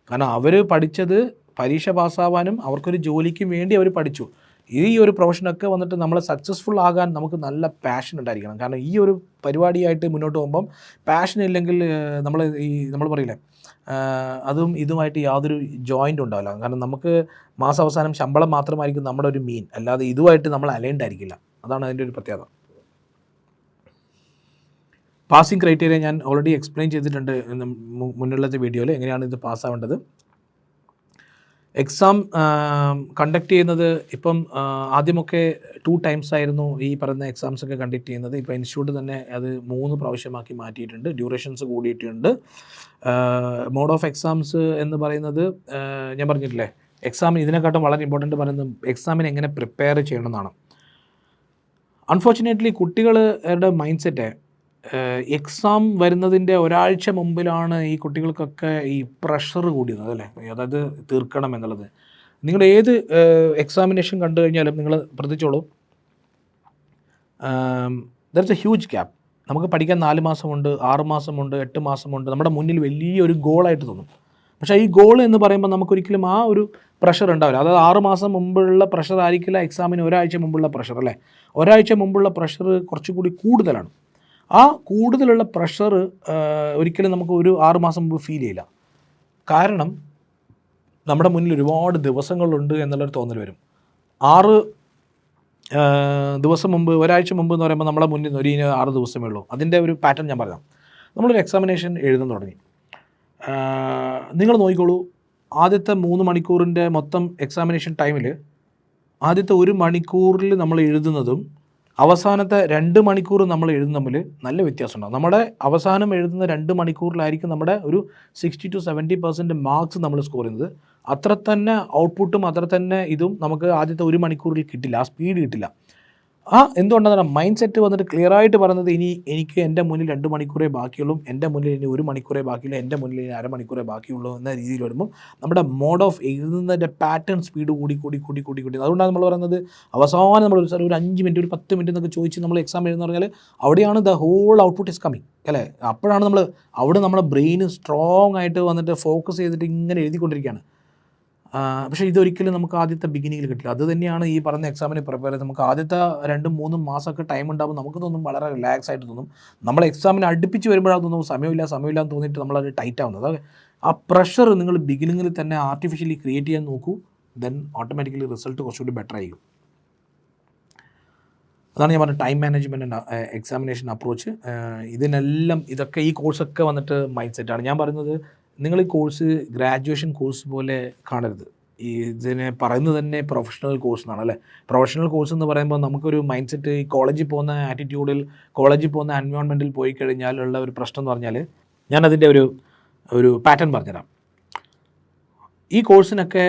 കാരണം അവർ പഠിച്ചത് പരീക്ഷ പാസ്സാവാനും അവർക്കൊരു ജോലിക്കും വേണ്ടി അവർ പഠിച്ചു. ഈ ഒരു പ്രൊഫഷനൊക്കെ വന്നിട്ട് നമ്മൾ സക്സസ്ഫുൾ ആകാൻ നമുക്ക് നല്ല പാഷൻ ഉണ്ടായിരിക്കണം. കാരണം ഈ ഒരു പരിപാടിയായിട്ട് മുന്നോട്ട് പോകുമ്പം പാഷൻ ഇല്ലെങ്കിൽ നമ്മൾ പറയില്ലേ, അതും ഇതുമായിട്ട് യാതൊരു ജോയിൻ്റ് ഉണ്ടാവില്ല. കാരണം നമുക്ക് മാസാവസാനം ശമ്പളം മാത്രമായിരിക്കും നമ്മുടെ ഒരു മീൻ, അല്ലാതെ ഇതുമായിട്ട് നമ്മൾ അലൈൻഡ് ആയിരിക്കില്ല. അതാണ് അതിൻ്റെ ഒരു പ്രത്യേകത. പാസിംഗ് ക്രൈറ്റീരിയ ഞാൻ ഓൾറെഡി എക്സ്പ്ലെയിൻ ചെയ്തിട്ടുണ്ട് മുന്നുള്ളത്തെ വീഡിയോയിൽ, എങ്ങനെയാണ് ഇത് പാസ്സാവേണ്ടത്. എക്സാം കണ്ടക്ട് ചെയ്യുന്നത് ഇപ്പം ആദ്യമൊക്കെ 2 times ആയിരുന്നു ഈ പറയുന്ന എക്സാംസൊക്കെ കണ്ടക്ട് ചെയ്യുന്നത്. ഇപ്പോൾ ഇൻസ്റ്റിറ്റ്യൂട്ട് തന്നെ അത് 3 പ്രാവശ്യമാക്കി മാറ്റിയിട്ടുണ്ട്. ഡ്യൂറേഷൻസ് കൂടിയിട്ടുണ്ട്. മോഡ് ഓഫ് എക്സാംസ് എന്ന് പറയുന്നത് ഞാൻ പറഞ്ഞിട്ടില്ലേ, എക്സാമിന് ഇതിനെക്കാട്ടും വളരെ ഇമ്പോർട്ടൻ്റ് പറയുന്നത് എക്സാമിന് എങ്ങനെ പ്രിപ്പയർ ചെയ്യണമെന്നാണ്. അൺഫോർച്ചുനേറ്റ്ലി കുട്ടികളുടെ മൈൻഡ് സെറ്റ് എക്സാം വരുന്നതിൻ്റെ ഒരാഴ്ച മുമ്പിലാണ് ഈ കുട്ടികൾക്കൊക്കെ ഈ പ്രഷർ കൂടിയത്, അല്ലേ, അതായത് തീർക്കണം എന്നുള്ളത്. നിങ്ങൾ ഏത് എക്സാമിനേഷൻ കണ്ടു കഴിഞ്ഞാലും നിങ്ങൾ ശ്രദ്ധിച്ചോളൂ, there is a huge gap. നമുക്ക് പഠിക്കാൻ 4 മാസമുണ്ട്, 6 മാസമുണ്ട്, 8 മാസമുണ്ട്. നമ്മുടെ മുന്നിൽ വലിയൊരു ഗോളായിട്ട് തോന്നും. പക്ഷേ ഈ ഗോൾ എന്ന് പറയുമ്പോൾ നമുക്കൊരിക്കലും ആ ഒരു പ്രഷർ ഉണ്ടാവില്ല. അതായത് 6 മാസം മുമ്പുള്ള പ്രഷർ ആയിരിക്കില്ല എക്സാമിന് ഒരാഴ്ച മുമ്പുള്ള പ്രഷർ, അല്ലേ. ഒരാഴ്ച മുമ്പുള്ള പ്രഷർ കുറച്ചുകൂടി കൂടുതലാണ്. ആ കൂടുതലുള്ള പ്രഷർ ഒരിക്കലും നമുക്ക് ഒരു 6 മാസം മുമ്പ് ഫീൽ ചെയ്യില്ല. കാരണം നമ്മുടെ മുന്നിൽ ഒരുപാട് ദിവസങ്ങളുണ്ട് എന്നുള്ളൊരു തോന്നൽ വരും. 6 ദിവസം മുമ്പ്, ഒരാഴ്ച മുമ്പ് എന്ന് പറയുമ്പോൾ നമ്മുടെ മുന്നിൽ ഒരു 6 ദിവസമേ ഉള്ളൂ. അതിൻ്റെ ഒരു പാറ്റേൺ ഞാൻ പറയാം. നമ്മളൊരു എക്സാമിനേഷൻ എഴുതാൻ തുടങ്ങി. നിങ്ങൾ നോക്കിക്കോളൂ, ആദ്യത്തെ 3 മണിക്കൂറിൻ്റെ മൊത്തം എക്സാമിനേഷൻ ടൈമിൽ ആദ്യത്തെ 1 മണിക്കൂറിൽ നമ്മൾ എഴുതുന്നതും അവസാനത്തെ 2 മണിക്കൂർ നമ്മൾ എഴുതുന്ന തമ്മിൽ നല്ല വ്യത്യാസമുണ്ടാകും. നമ്മുടെ അവസാനം എഴുതുന്ന 2 മണിക്കൂറിലായിരിക്കും നമ്മുടെ ഒരു 60 to 70% മാർക്സ് നമ്മൾ സ്കോർ ചെയ്യുന്നത്. അത്ര തന്നെ ഔട്ട്പുട്ടും അത്ര തന്നെ ഇതും നമുക്ക് ആദ്യത്തെ 1 മണിക്കൂറിൽ കിട്ടില്ല, ആ സ്പീഡ് കിട്ടില്ല. എന്തുകൊണ്ടാണ് മൈൻഡ് സെറ്റ് വന്നിട്ട് ക്ലിയർ ആയിട്ട് പറയുന്നത്, എനിക്ക് എൻ്റെ മുന്നിൽ 2 മണിക്കൂറേ ബാക്കിയുള്ളൂ, എൻ്റെ മുന്നിൽ ഇനി 1 മണിക്കൂറേ ബാക്കിയുള്ളൂ, എൻ്റെ മുന്നിൽ ഇനി അരമണിക്കൂറേ ബാക്കിയുള്ളൂ എന്ന രീതിയിൽ വരുമ്പോൾ നമ്മുടെ മോഡ് ഓഫ് എഴുതുന്നതിൻ്റെ പാറ്റേൺ സ്പീഡ് കൂടി. അതുകൊണ്ടാണ് നമ്മൾ പറയുന്നത് അവസാനം നമ്മൾ ഒരു 5 മിനിറ്റ്, ഒരു 10 മിനിറ്റ് എന്നൊക്കെ ചോദിച്ച് നമ്മൾ എക്സാം എഴുതുന്ന പറഞ്ഞാൽ അവിടെയാണ് the whole output is coming, അല്ലേ. അപ്പോഴാണ് അവിടെ നമ്മുടെ ബ്രെയിൻ സ്ട്രോങ് ആയിട്ട് വന്നിട്ട് ഫോക്കസ് ചെയ്തിട്ട് ഇങ്ങനെ എഴുതിക്കൊണ്ടിരിക്കുകയാണ്. പക്ഷേ ഇതൊരിക്കലും നമുക്ക് ആദ്യത്തെ ബിഗിനിങ്ങിൽ കിട്ടില്ല. അത് തന്നെയാണ് ഈ പറഞ്ഞ എക്സാമിന് പ്രിപ്പയർ ചെയ്ത് നമുക്ക് ആദ്യത്തെ 2-3 മാസമൊക്കെ ടൈം ഉണ്ടാകുമ്പോൾ നമുക്ക് തോന്നും വളരെ റിലാക്സ് ആയിട്ട് തോന്നും. നമ്മൾ എക്സാമിന് അടുപ്പിച്ച് വരുമ്പോഴാണ് തോന്നും സമയമില്ല എന്ന് തോന്നിയിട്ട് നമ്മളത് ടൈറ്റ് ആവുന്നത്. അത് ആ പ്രഷർ നിങ്ങൾ ബിഗിനിങ്ങിൽ തന്നെ ആർട്ടിഫിഷ്യലി ക്രിയേറ്റ് ചെയ്യാൻ നോക്കൂ, ദെൻ ഓട്ടോമാറ്റിക്കലി റിസൾട്ട് കുറച്ചുകൂടി ബെറ്റർ ആയിരിക്കും. അതാണ് ഞാൻ പറഞ്ഞത് ടൈം മാനേജ്മെൻറ്റ് എക്സാമിനേഷൻ അപ്രോച്ച്. ഇതൊക്കെ ഈ കോഴ്സൊക്കെ വന്നിട്ട് മൈൻഡ് സെറ്റാണ്. ഞാൻ പറയുന്നത് നിങ്ങൾ ഈ കോഴ്സ് ഗ്രാജുവേഷൻ കോഴ്സ് പോലെ കാണരുത്. ഇതിനെ പറയുന്നത് തന്നെ പ്രൊഫഷണൽ കോഴ്സ് എന്നാണ്, അല്ലേ. പ്രൊഫഷണൽ കോഴ്സ് എന്ന് പറയുമ്പോൾ നമുക്കൊരു മൈൻഡ് സെറ്റ് ഈ കോളേജിൽ പോകുന്ന ആറ്റിറ്റ്യൂഡിൽ, കോളേജിൽ പോകുന്ന എൻവയോൺമെൻറ്റിൽ പോയി കഴിഞ്ഞാലുള്ള ഒരു പ്രശ്നം എന്ന് പറഞ്ഞാൽ, ഞാനതിൻ്റെ ഒരു പാറ്റേൺ പറഞ്ഞുതരാം. ഈ കോഴ്സിനൊക്കെ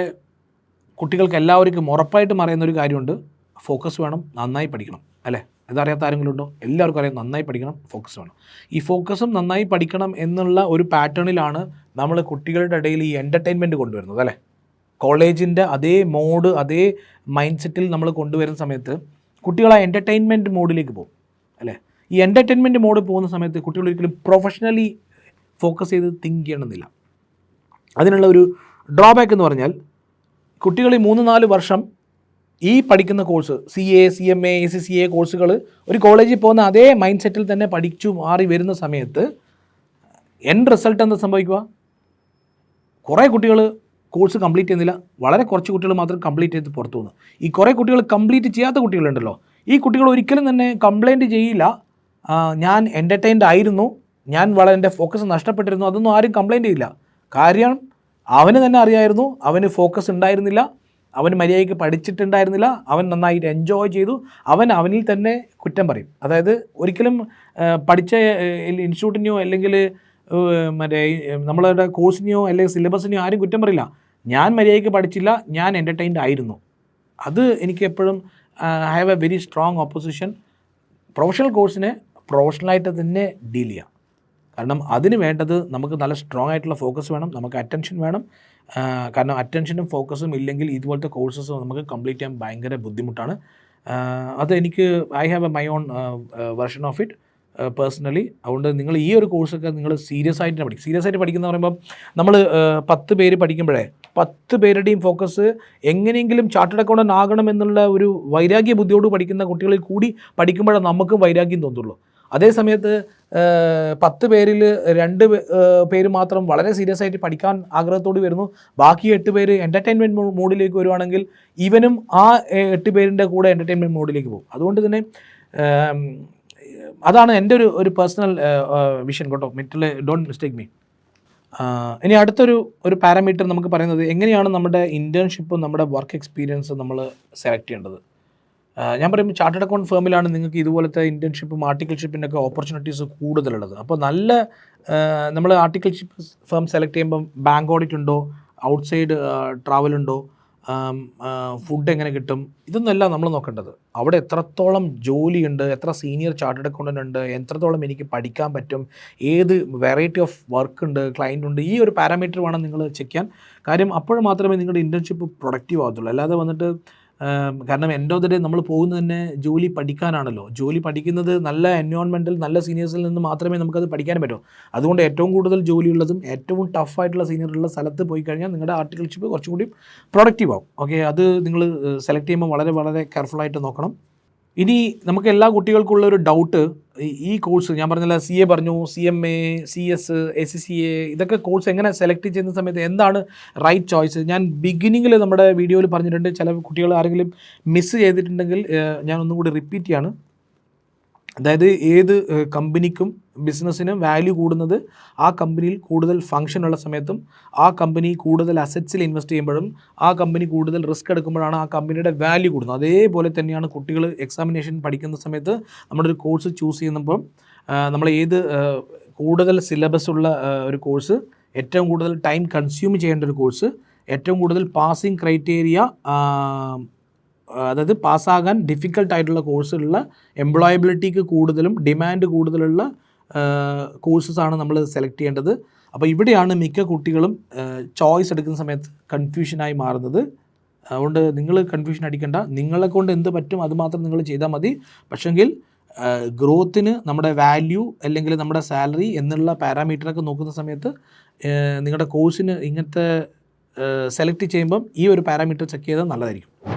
കുട്ടികൾക്ക് എല്ലാവർക്കും ഉറപ്പായിട്ടും അറിയുന്നൊരു കാര്യമുണ്ട്, ഫോക്കസ് വേണം, നന്നായി പഠിക്കണം, അല്ലേ. ഇതറിയാത്ത ആരെങ്കിലും ഉണ്ടോ? എല്ലാവർക്കും അറിയാം, നന്നായി പഠിക്കണം, ഫോക്കസ് വേണം. ഈ ഫോക്കസും നന്നായി പഠിക്കണം എന്നുള്ള ഒരു പാറ്റേണിലാണ് നമ്മൾ കുട്ടികളുടെ ഇടയിൽ ഈ എൻ്റർടൈൻമെൻറ്റ് കൊണ്ടുവരുന്നത്, അല്ലേ. കോളേജിൻ്റെ അതേ മോഡ്, അതേ മൈൻഡ് സെറ്റിൽ നമ്മൾ കൊണ്ടുവരുന്ന സമയത്ത് കുട്ടികൾ ആ എൻ്റർടൈൻമെൻറ്റ് മോഡിലേക്ക് പോകും, അല്ലേ. ഈ എൻ്റർടൈൻമെൻറ്റ് മോഡിൽ പോകുന്ന സമയത്ത് കുട്ടികൾ ഒരിക്കലും പ്രൊഫഷണലി ഫോക്കസ് ചെയ്ത് തിങ്ക് ചെയ്യണമെന്നില്ല. അതിനുള്ള ഒരു ഡ്രോബാക്ക് എന്ന് പറഞ്ഞാൽ, കുട്ടികൾ ഈ 3-4 വർഷം ഈ പഠിക്കുന്ന കോഴ്സ് CA, CMA, ACCA കോഴ്സുകൾ ഒരു കോളേജിൽ പോകുന്ന അതേ മൈൻഡ് സെറ്റിൽ തന്നെ പഠിച്ചു മാറി വരുന്ന സമയത്ത് എൻഡ് റിസൾട്ട് എന്താ സംഭവിക്കുക? കുറേ കുട്ടികൾ കോഴ്സ് കംപ്ലീറ്റ് ചെയ്യുന്നില്ല, വളരെ കുറച്ച് കുട്ടികൾ മാത്രം കംപ്ലീറ്റ് ചെയ്ത് പുറത്തു പോകുന്നു. ഈ കുറേ കുട്ടികൾ കംപ്ലീറ്റ് ചെയ്യാത്ത കുട്ടികളുണ്ടല്ലോ, ഈ കുട്ടികൾ ഒരിക്കലും തന്നെ കംപ്ലൈൻറ്റ് ചെയ്യില്ല, ഞാൻ എൻ്റർടൈൻഡ് ആയിരുന്നു, ഞാൻ എൻ്റെ ഫോക്കസ് നഷ്ടപ്പെട്ടിരുന്നു, അതൊന്നും ആരും കംപ്ലൈൻറ്റ് ചെയ്യില്ല. കാര്യം അവന് തന്നെ അറിയായിരുന്നു, അവന് ഫോക്കസ് ഉണ്ടായിരുന്നില്ല, അവൻ മര്യാദയ്ക്ക് പഠിച്ചിട്ടുണ്ടായിരുന്നില്ല, അവൻ നന്നായിട്ട് എൻജോയ് ചെയ്തു, അവനിൽ തന്നെ കുറ്റം പറയും. അതായത് ഒരിക്കലും പഠിച്ച ഇൻസ്റ്റിറ്റ്യൂട്ടിനെയോ അല്ലെങ്കിൽ മറ്റേ നമ്മളുടെ കോഴ്സിനെയോ അല്ലെങ്കിൽ സിലബസിനെയോ ആരും കുറ്റം പറയില്ല. ഞാൻ മര്യാദയ്ക്ക് പഠിച്ചില്ല, ഞാൻ എൻ്റർടൈൻഡ് ആയിരുന്നു. അത് എനിക്ക് എപ്പോഴും I have A very strong opposition. Professional കോഴ്സിനെ പ്രൊഫഷണലായിട്ട് തന്നെ ഡീൽ ചെയ്യാം. കാരണം അതിന് വേണ്ടത് നമുക്ക് നല്ല സ്ട്രോങ് ആയിട്ടുള്ള ഫോക്കസ് വേണം, നമുക്ക് അറ്റൻഷൻ വേണം. കാരണം അറ്റൻഷനും ഫോക്കസും ഇല്ലെങ്കിൽ ഇതുപോലത്തെ കോഴ്സസ് നമുക്ക് കംപ്ലീറ്റ് ചെയ്യാൻ ഭയങ്കര ബുദ്ധിമുട്ടാണ്. അത് എനിക്ക് I have A my own version of it personally. അതുകൊണ്ട് നിങ്ങൾ ഈ ഒരു കോഴ്സൊക്കെ നിങ്ങൾ സീരിയസ് ആയിട്ട് പഠിക്കും. സീരിയസ് ആയിട്ട് പഠിക്കുന്ന പറയുമ്പോൾ നമ്മൾ 10 പേര് പഠിക്കുമ്പോഴേ 10 പേരുടെയും ഫോക്കസ് എങ്ങനെയെങ്കിലും ചാർട്ടേഡ് അക്കൗണ്ടൻ്റ് ആകണം എന്നുള്ള ഒരു വൈരാഗ്യ ബുദ്ധിയോട് പഠിക്കുന്ന കുട്ടികളിൽ കൂടി പഠിക്കുമ്പോഴാണ് നമുക്കും വൈരാഗ്യം തോന്നുള്ളൂ. അതേ സമയത്ത് 10 പേരിൽ 2 പേര് മാത്രം വളരെ സീരിയസ് ആയിട്ട് പഠിക്കാൻ ആഗ്രഹത്തോട് വരുന്നു, ബാക്കി 8 പേര് എൻ്റർടൈൻമെൻറ്റ് മോഡിലേക്ക് വരുവാണെങ്കിൽ ഇവനും ആ 8 പേരിൻ്റെ കൂടെ എൻ്റർടൈൻമെൻറ്റ് മോഡിലേക്ക് പോകും. അതുകൊണ്ട് തന്നെ അതാണ് എൻ്റെ ഒരു പേഴ്സണൽ വിഷൻ കേട്ടോ. മറ്റുള്ള ഡോണ്ട് മിസ്റ്റേക്ക് മീ. ഇനി ഒരു പാരാമീറ്റർ നമുക്ക് പറയുന്നത് എങ്ങനെയാണ് നമ്മുടെ ഇൻറ്റേൺഷിപ്പും നമ്മുടെ വർക്ക് എക്സ്പീരിയൻസ് നമ്മൾ സെലക്ട് ചെയ്യേണ്ടത്. ഞാൻ പറയുമ്പോൾ ചാർട്ടേഡ് അക്കൗണ്ട് ഫേമിലാണ് നിങ്ങൾക്ക് ഇതുപോലത്തെ ഇൻറ്റേൺഷിപ്പും ആർട്ടിക്കിൾഷിപ്പിൻ്റെ ഒക്കെ ഓപ്പർച്യൂണിറ്റീസ് കൂടുതലുള്ളത്. അപ്പോൾ നമ്മൾ ആർട്ടിക്കിൾഷിപ്പ് ഫേം സെലക്ട് ചെയ്യുമ്പം ബാങ്ക് ഓഡിറ്റ് ഉണ്ടോ, ഔട്ട്സൈഡ് ട്രാവൽ ഉണ്ടോ, ഫുഡ് എങ്ങനെ കിട്ടും, ഇതൊന്നുമല്ല നമ്മൾ നോക്കേണ്ടത്. അവിടെ എത്രത്തോളം ജോലിയുണ്ട്, എത്ര സീനിയർ ചാർട്ടേഡ് അക്കൗണ്ടൻ്റ് ഉണ്ട്, എത്രത്തോളം എനിക്ക് പഠിക്കാൻ പറ്റും, ഏത് വെറൈറ്റി ഓഫ് വർക്ക് ഉണ്ട്, ക്ലയൻ്റ് ഉണ്ട്, ഈ ഒരു പാരാമീറ്റർ വേണം നിങ്ങൾ ചെക്ക് ചെയ്യാൻ. കാര്യം അപ്പോൾ മാത്രമേ നിങ്ങളുടെ ഇൻറ്റേൺഷിപ്പ് പ്രൊഡക്റ്റീവ് ആകത്തുള്ളൂ. അല്ലാതെ വന്നിട്ട് കാരണം എൻഡ് ഓഫ് ദ ഡേ നമ്മൾ പോകുന്നത് തന്നെ ജോലി പഠിക്കാനാണല്ലോ. ജോലി പഠിക്കുന്നത് നല്ല എൻവയോൺമെൻറ്റിൽ നല്ല സീനിയേഴ്സിൽ നിന്ന് മാത്രമേ നമുക്കത് പഠിക്കാൻ പറ്റൂ. അതുകൊണ്ട് ഏറ്റവും കൂടുതൽ ജോലിയുള്ളതും ഏറ്റവും ടഫായിട്ടുള്ള സീനിയറുള്ള സ്ഥലത്ത് പോയി കഴിഞ്ഞാൽ നിങ്ങളുടെ ആർട്ടിക്കിൾഷിപ്പ് കുറച്ചും കൂടി പ്രൊഡക്റ്റീവ് ആവും. ഓക്കെ, അത് നിങ്ങൾ സെലക്ട് ചെയ്യുമ്പോൾ വളരെ വളരെ കെയർഫുള്ളായിട്ട് നോക്കണം. ഇനി നമുക്ക് എല്ലാ കുട്ടികൾക്കുള്ള ഒരു ഡൗട്ട്, ഈ കോഴ്സ് ഞാൻ പറഞ്ഞില്ല, CA പറഞ്ഞു, CMA, CS, ACCA, ഇതൊക്കെ കോഴ്സ് എങ്ങനെ സെലക്ട് ചെയ്യുന്ന സമയത്ത് എന്താണ് റൈറ്റ് ചോയ്സ്. ഞാൻ ബിഗിനിങ്ങിൽ നമ്മുടെ വീഡിയോയിൽ പറഞ്ഞിട്ടുണ്ട്. ചില കുട്ടികൾ ആരെങ്കിലും മിസ് ചെയ്തിട്ടുണ്ടെങ്കിൽ ഞാൻ ഒന്നും കൂടി റിപ്പീറ്റ് ചെയ്യാണ്. അതായത് ഏത് കമ്പനിക്കും ബിസിനസ്സിനും വാല്യൂ കൂടുന്നത് ആ കമ്പനിയിൽ കൂടുതൽ ഫങ്ഷൻ ഉള്ള സമയത്തും, ആ കമ്പനി കൂടുതൽ അസറ്റ്സിൽ ഇൻവെസ്റ്റ് ചെയ്യുമ്പോഴും, ആ കമ്പനി കൂടുതൽ റിസ്ക് എടുക്കുമ്പോഴാണ് ആ കമ്പനിയുടെ വാല്യൂ കൂടുന്നത്. അതേപോലെ തന്നെയാണ് കുട്ടികൾ എക്സാമിനേഷൻ പഠിക്കുന്ന സമയത്ത് നമ്മളൊരു കോഴ്സ് ചൂസ് ചെയ്യുമ്പോൾ നമ്മൾ കൂടുതൽ സിലബസ് ഉള്ള ഒരു കോഴ്സ്, ഏറ്റവും കൂടുതൽ ടൈം കൺസ്യൂം ചെയ്യേണ്ട ഒരു കോഴ്സ്, ഏറ്റവും കൂടുതൽ പാസിംഗ് ക്രൈറ്റീരിയ, അതായത് പാസ്സാകാൻ ഡിഫിക്കൽട്ടായിട്ടുള്ള കോഴ്സുള്ള, എംപ്ലോയബിലിറ്റിക്ക് കൂടുതലും ഡിമാൻഡ് കൂടുതലുള്ള കോഴ്സസാണ് നമ്മൾ സെലക്ട് ചെയ്യേണ്ടത്. അപ്പോൾ ഇവിടെയാണ് മിക്ക കുട്ടികളും ചോയ്സ് എടുക്കുന്ന സമയത്ത് കൺഫ്യൂഷനായി മാറുന്നത്. അതുകൊണ്ട് നിങ്ങൾ കൺഫ്യൂഷൻ അടിക്കേണ്ട, നിങ്ങളെ കൊണ്ട് എന്ത് പറ്റും അത് മാത്രം നിങ്ങൾ ചെയ്താൽ മതി. പക്ഷെങ്കിൽ ഗ്രോത്തിന് നമ്മുടെ വാല്യൂ അല്ലെങ്കിൽ നമ്മുടെ സാലറി എന്നുള്ള പാരാമീറ്ററൊക്കെ നോക്കുന്ന സമയത്ത് നിങ്ങളുടെ കോഴ്സിന് ഇങ്ങനത്തെ സെലക്ട് ചെയ്യുമ്പം ഈ ഒരു പാരാമീറ്റർ ചെക്ക് ചെയ്താൽ നല്ലതായിരിക്കും.